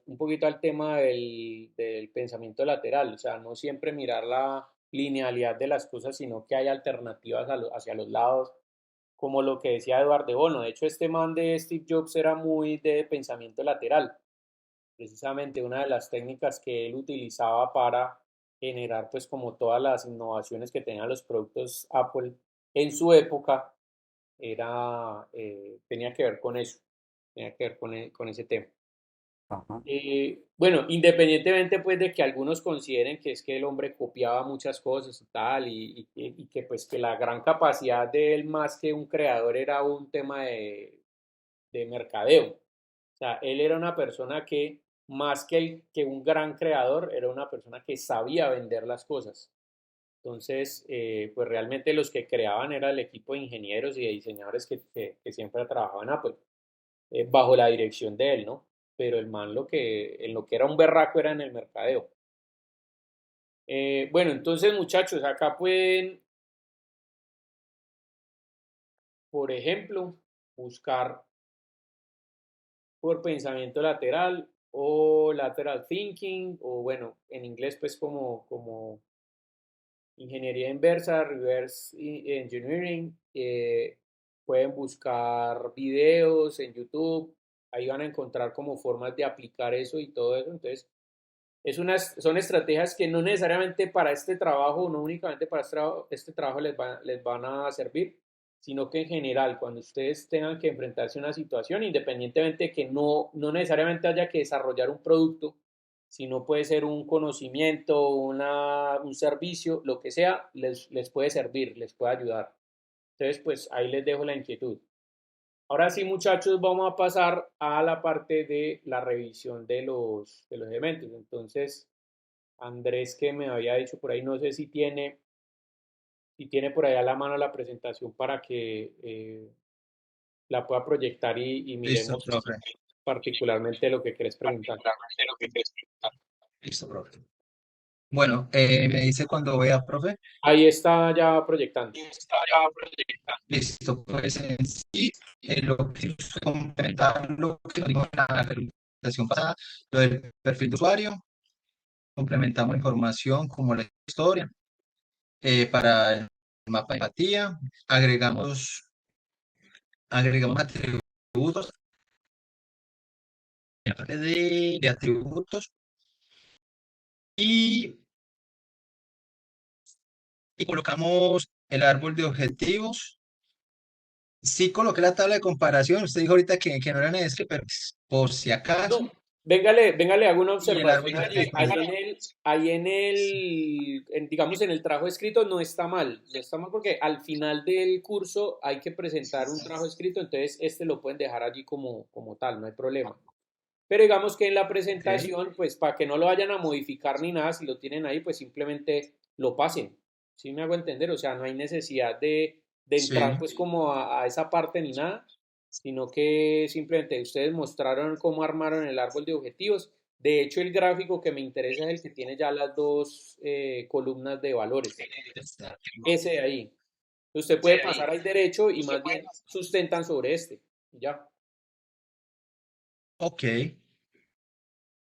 un poquito al tema del pensamiento lateral, o sea, no siempre mirar la linealidad de las cosas, sino que hay alternativas hacia los lados, como lo que decía Eduardo de Bono. De hecho, este man de Steve Jobs era muy de pensamiento lateral, precisamente una de las técnicas que él utilizaba para generar, pues, como todas las innovaciones que tenían los productos Apple en su época, tenía que ver con eso, tenía que ver con ese tema. Ajá. Bueno, independientemente pues de que algunos consideren que es que el hombre copiaba muchas cosas y tal, y que pues que la gran capacidad de él más que un creador era un tema de mercadeo. O sea, él era una persona que más que un gran creador, era una persona que sabía vender las cosas. Entonces, pues realmente los que creaban era el equipo de ingenieros y de diseñadores que siempre trabajaban en Apple, bajo la dirección de él, ¿no? Pero el man en lo que era un berraco era en el mercadeo. Bueno, entonces muchachos, acá pueden, por ejemplo, buscar por pensamiento lateral o lateral thinking, o bueno, en inglés pues como ingeniería inversa, reverse engineering. Pueden buscar videos en YouTube, ahí van a encontrar como formas de aplicar eso y todo eso. Entonces, son estrategias que no necesariamente para este trabajo, no únicamente para este trabajo les van a servir, sino que en general, cuando ustedes tengan que enfrentarse a una situación, independientemente de que no necesariamente haya que desarrollar un producto, sino puede ser un conocimiento, un servicio, lo que sea, les puede servir, les puede ayudar. Entonces, pues ahí les dejo la inquietud. Ahora sí, muchachos, vamos a pasar a la parte de la revisión de los elementos. Entonces, Andrés, que me había dicho por ahí, no sé si tiene por ahí a la mano la presentación para que la pueda proyectar y Listo, miremos profe. particularmente lo que querés preguntar. Listo, profe. Bueno, me dice cuando vea, profe. Ahí está ya proyectando. Listo, pues en sí, lo que es complementar lo que vimos en la presentación pasada, lo del perfil de usuario, complementamos información como la historia, para el mapa de empatía, agregamos, agregamos atributos, de atributos y, y colocamos el árbol de objetivos. Sí coloqué la tabla de comparación, usted dijo ahorita que no era necesario, pero pues, por si No, acaso. Véngale, hago una y el árbol observación de allí. referencia. Digamos, en el trabajo escrito no está mal. No está mal porque al final del curso hay que presentar un trabajo escrito, entonces este lo pueden dejar allí como tal, no hay problema. Pero digamos que en la Ok, presentación, pues para que no lo vayan a modificar ni nada, si lo tienen ahí, pues simplemente lo pasen. ¿Sí me hago entender? O sea, no hay necesidad de entrar sí. pues como a esa parte ni nada, sino que simplemente ustedes mostraron cómo armaron el árbol de objetivos. De hecho, el gráfico que me interesa es el que tiene ya las dos columnas de valores. Ese de ahí. Usted puede pasar al derecho y más bien sustentan sobre este. Ya. Ok,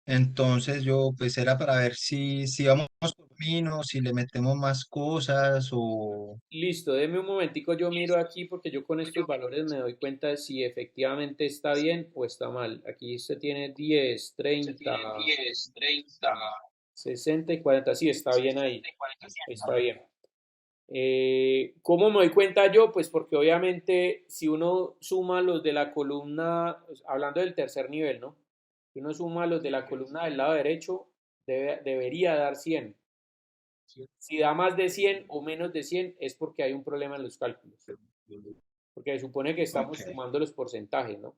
entonces yo pues era para ver si vamos por camino, si le metemos más cosas o... Listo, deme un momentico, yo miro aquí porque yo con estos valores me doy cuenta de si efectivamente está bien o está mal. Aquí se tiene 10, 30, 60 y 40. Sí, está bien ahí. Está bien. ¿Cómo me doy cuenta yo? Pues porque obviamente si uno suma los de la columna, hablando del tercer nivel, ¿no? Si uno suma los de la columna del lado derecho, debería dar 100. Si da más de 100 o menos de 100 es porque hay un problema en los cálculos. Porque se supone que Ok. estamos sumando los porcentajes, ¿no?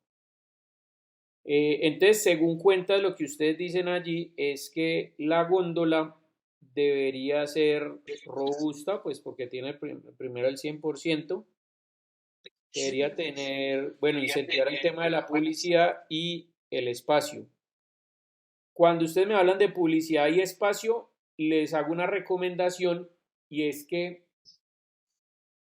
Entonces, según cuentas, lo que ustedes dicen allí es que la góndola debería ser robusta, pues porque tiene primero el 100%, debería tener, bueno, incentivar el tema de la publicidad y el espacio. Cuando ustedes me hablan de publicidad y espacio, les hago una recomendación y es que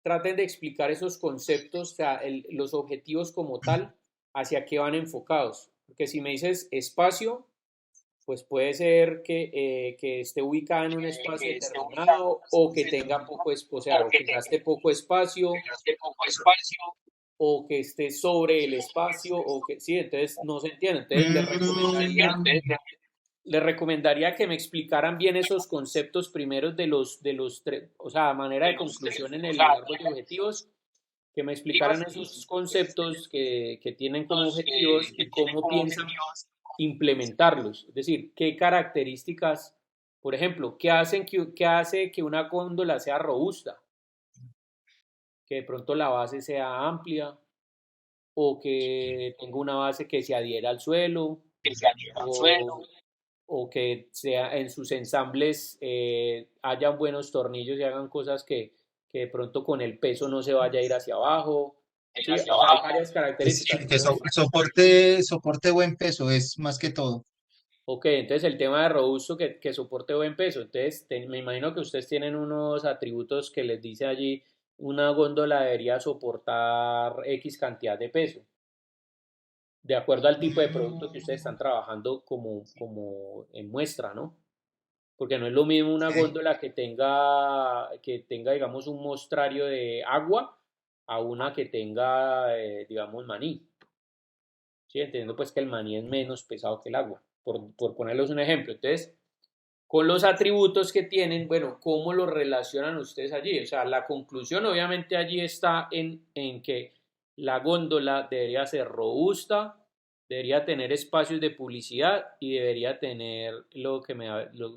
traten de explicar esos conceptos, o sea, los objetivos como tal, hacia qué van enfocados. Porque si me dices espacio, pues puede ser que esté ubicada en un espacio determinado o que tenga poco, o sea, o que gaste poco espacio o que esté sobre el espacio o que sí, entonces no se entiende. Entonces Mm, les recomendaría que me explicaran bien esos conceptos primeros de los tres, o sea, a manera de conclusión en el árbol de objetivos, que me explicaran esos conceptos que tienen como objetivos y cómo piensan implementarlos. Es decir, qué características, por ejemplo, qué hace que una góndola sea robusta, que de pronto la base sea amplia o que tenga una base que se adhiera al suelo o, o que sea en sus ensambles hayan buenos tornillos y hagan cosas que de pronto con el peso no se vaya a ir hacia abajo. Sí, o sea, hay varias es características. que Entonces, soporte buen peso es más que todo. ok, entonces el tema de robusto que soporte buen peso. Entonces, me imagino que ustedes tienen unos atributos que les dice allí, una góndola debería soportar X cantidad de peso, de acuerdo al tipo de producto que ustedes Mm, están trabajando como en muestra, ¿no? Porque no es lo mismo una ok. góndola que tenga, digamos, un mostrario de agua a una que tenga, digamos, maní. ¿Sí? Entendiendo pues que el maní es menos pesado que el agua, por ponerles un ejemplo. Entonces, con los atributos que tienen, bueno, ¿cómo los relacionan ustedes allí? O sea, la conclusión obviamente allí está en que la góndola debería ser robusta, debería tener espacios de publicidad y debería tener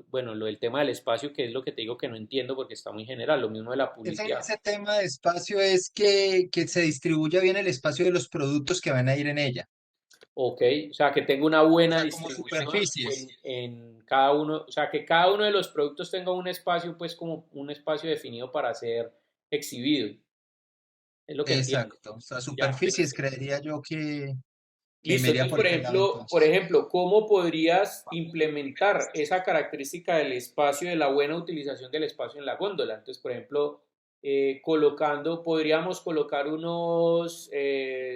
bueno, lo del tema del espacio, que es lo que te digo que no entiendo porque está muy general, lo mismo de la publicidad. Ese tema de espacio es que se distribuya bien el espacio de los productos que van a ir en ella. Ok, o sea, que tenga una O buena sea, como distribución superficies. en cada uno, o sea, que cada uno de los productos tenga un espacio, pues como un espacio definido para ser exhibido. Es lo que entiendo. Exacto. O sea, Ya. superficies creería yo que me Listo. iría Entonces, por por ese lado ejemplo, por entonces. ejemplo, ¿cómo podrías implementar esa característica del espacio, de la buena utilización del espacio en la góndola? Entonces, por ejemplo, podríamos colocar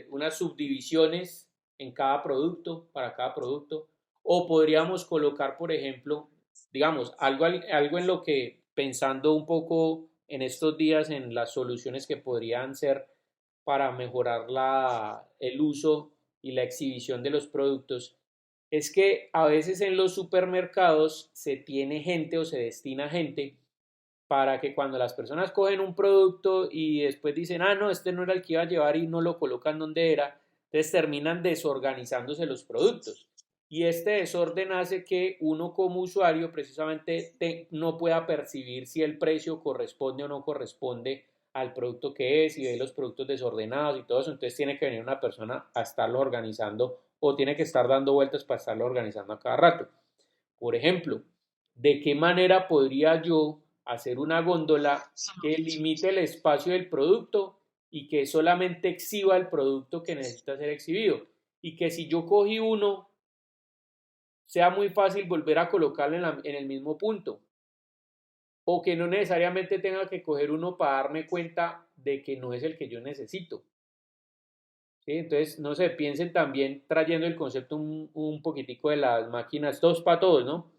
unas subdivisiones en cada producto, para cada producto, o podríamos colocar, por ejemplo, digamos, algo en lo que, pensando un poco en estos días en las soluciones que podrían ser para mejorar el uso y la exhibición de los productos, es que a veces en los supermercados se tiene gente o se destina gente para que cuando las personas cogen un producto y después dicen, ah, no, este no era el que iba a llevar y no lo colocan donde era, entonces terminan desorganizándose los productos. Y este desorden hace que uno como usuario precisamente no pueda percibir si el precio corresponde o no corresponde al producto que es, y ve los productos desordenados y todo eso. Entonces tiene que venir una persona a estarlo organizando, o tiene que estar dando vueltas para estarlo organizando a cada rato. Por ejemplo, ¿de qué manera podría yo hacer una góndola que limite el espacio del producto y que solamente exhiba el producto que necesita ser exhibido? Y que si yo cogí uno, sea muy fácil volver a colocarlo en el mismo punto. O que no necesariamente tenga que coger uno para darme cuenta de que no es el que yo necesito. ¿Sí? Entonces, no sé, piensen también trayendo el concepto un poquitico de las máquinas, todos para todos, ¿no?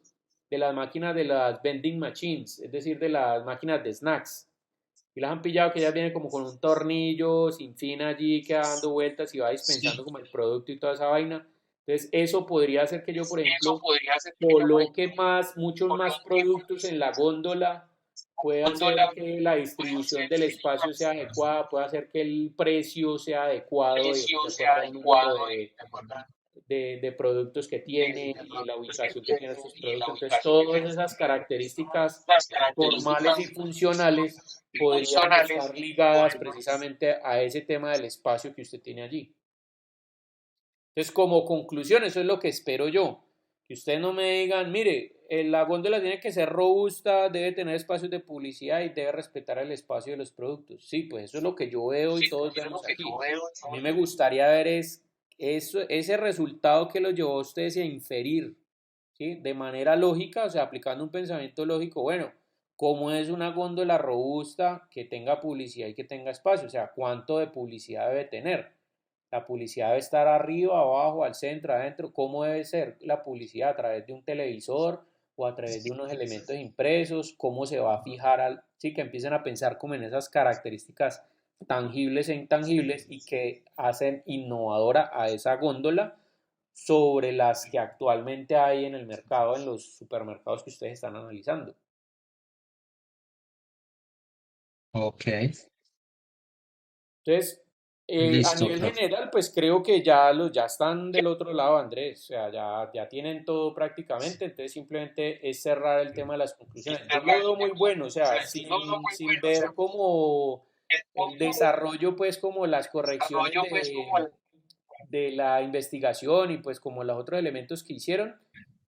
De las máquinas de las vending machines, es decir, de las máquinas de snacks. Y las han pillado que ya vienen como con un tornillo sin fin allí que va dando vueltas y va dispensando Sí, como el producto y toda esa vaina. Entonces, eso podría hacer que yo, por ejemplo, coloque muchos más productos en la góndola, puede hacer que la distribución del espacio sea adecuada, puede hacer que el precio sea adecuado de acuerdo a un número de productos que tiene y la ubicación que tienen estos productos. Entonces, todas esas características formales y funcionales podrían estar ligadas precisamente a ese tema del espacio que usted tiene allí. Entonces, como conclusión, eso es lo que espero yo. Que ustedes no me digan, mire, la góndola tiene que ser robusta, debe tener espacios de publicidad y debe respetar el espacio de los productos. Sí, pues eso es lo que yo veo y todos vemos aquí. A mí me gustaría ver ese resultado que lo llevó a ustedes a inferir, ¿sí? De manera lógica, o sea, aplicando un pensamiento lógico, bueno, ¿cómo es una góndola robusta que tenga publicidad y que tenga espacio? O sea, ¿cuánto de publicidad debe tener? La publicidad debe estar arriba, abajo, al centro, adentro. ¿Cómo debe ser la publicidad? ¿A través de un televisor o a través de unos elementos impresos? ¿Cómo se va a fijar sí, que empiecen a pensar como en esas características tangibles e intangibles y que hacen innovadora a esa góndola sobre las que actualmente hay en el mercado, en los supermercados que ustedes están analizando? ok, Entonces, a listo, nivel profe. general, pues creo que ya están del otro lado, Andrés. O sea, ya tienen todo prácticamente. Entonces, simplemente es cerrar el tema de las conclusiones. Yo lo veo muy bueno, o sea, sin ver como el desarrollo, pues como las correcciones de la investigación y pues como los otros elementos que hicieron,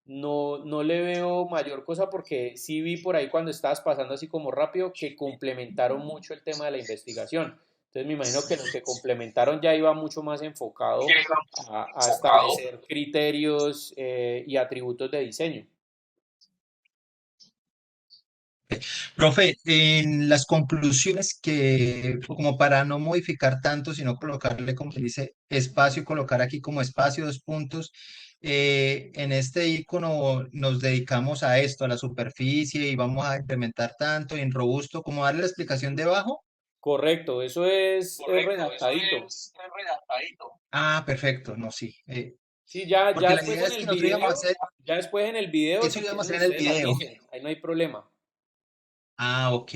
no le veo mayor cosa, porque sí vi por ahí cuando estabas pasando así como rápido que complementaron mucho el tema de la investigación. Entonces me imagino que lo que complementaron ya iba mucho más enfocado a establecer criterios y atributos de diseño. Profe, en las conclusiones que, como para no modificar tanto, sino colocarle, como se dice, espacio, colocar aquí como espacio, dos puntos, en este icono nos dedicamos a esto, a la superficie, y vamos a implementar tanto en robusto, como darle la explicación debajo. Correcto, eso es redactadito. Ah, perfecto, no, sí. Sí, ya Porque la después idea en es el que nosotros íbamos a video, hacer, ya después en el video, eso si íbamos quieren a hacer en el ustedes video. maticen, ahí no hay problema. Ah, ok,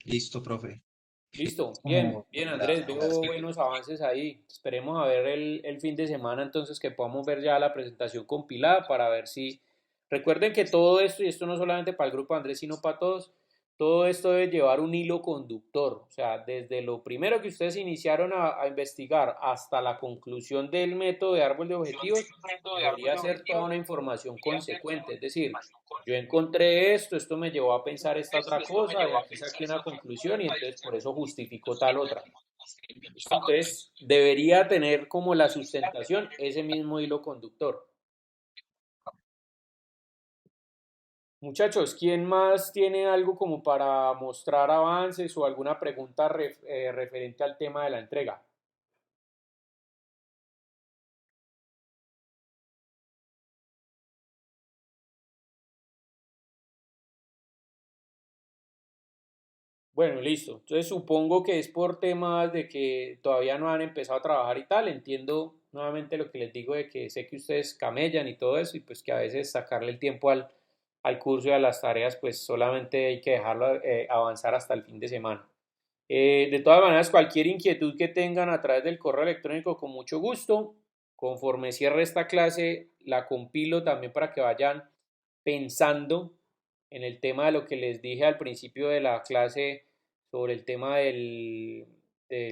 listo, profe. Listo, bien, Como bien Andrés, veo buenos avances ahí. Esperemos a ver el fin de semana entonces que podamos ver ya la presentación compilada para ver si... Recuerden que todo esto, y esto no solamente para el grupo Andrés, sino para todos, todo esto debe llevar un hilo conductor. O sea, desde lo primero que ustedes iniciaron a investigar hasta la conclusión del método de árbol de objetivos, debería ser toda una información consecuente. Es decir, yo encontré esto me llevó a pensar esta otra cosa, de aquí saqué una conclusión y entonces por eso justificó tal otra. ¿Listo? Entonces debería tener como la sustentación ese mismo hilo conductor. Muchachos, ¿quién más tiene algo como para mostrar avances o alguna pregunta referente al tema de la entrega? Bueno, listo. Entonces supongo que es por temas de que todavía no han empezado a trabajar y tal. Entiendo nuevamente lo que les digo de que sé que ustedes camellan y todo eso, y pues que a veces sacarle el tiempo al curso y a las tareas pues solamente hay que dejarlo avanzar hasta el fin de semana. De todas maneras, cualquier inquietud que tengan a través del correo electrónico, con mucho gusto. conforme cierre esta clase, la compilo también para que vayan pensando en el tema de lo que les dije al principio de la clase sobre el tema del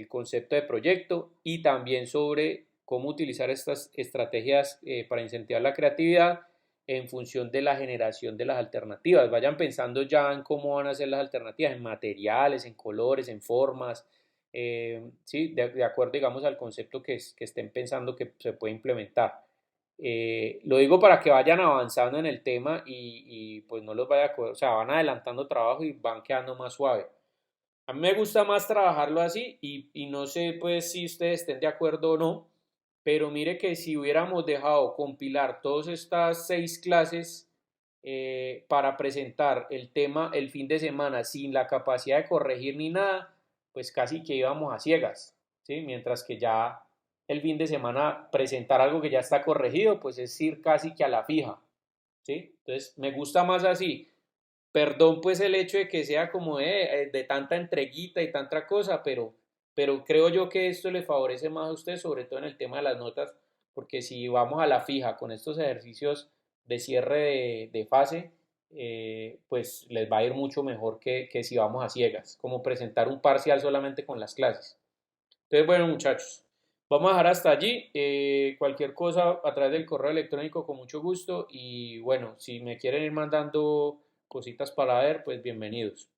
concepto de proyecto y también sobre cómo utilizar estas estrategias para incentivar la creatividad en función de la generación de las alternativas. Vayan pensando ya en cómo van a ser las alternativas, en materiales, en colores, en formas, sí, de acuerdo, digamos, al concepto que estén pensando que se puede implementar. Lo digo para que vayan avanzando en el tema pues no los vaya a o sea, van adelantando trabajo y van quedando más suave. A mí me gusta más trabajarlo así y no sé pues si ustedes estén de acuerdo o no, pero mire que si hubiéramos dejado compilar todas estas 6 clases para presentar el tema el fin de semana sin la capacidad de corregir ni nada, pues casi que íbamos a ciegas, ¿sí? Mientras que ya el fin de semana presentar algo que ya está corregido, pues es ir casi que a la fija, ¿sí? Entonces me gusta más así. Perdón pues el hecho de que sea como de tanta entreguita y tanta cosa, pero creo yo que esto le favorece más a usted, sobre todo en el tema de las notas, porque si vamos a la fija con estos ejercicios de cierre de fase, pues les va a ir mucho mejor que si vamos a ciegas, como presentar un parcial solamente con las clases. Entonces, bueno, muchachos, vamos a dejar hasta allí. Cualquier cosa a través del correo electrónico con mucho gusto. Y bueno, si me quieren ir mandando cositas para ver, pues bienvenidos.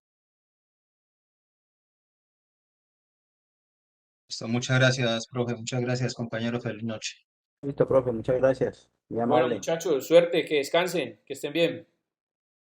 Listo, muchas gracias, profe. Muchas gracias, compañero. Feliz noche. Listo, profe, muchas gracias. Muy Bueno, amable. muchachos, suerte, que descansen, que estén bien.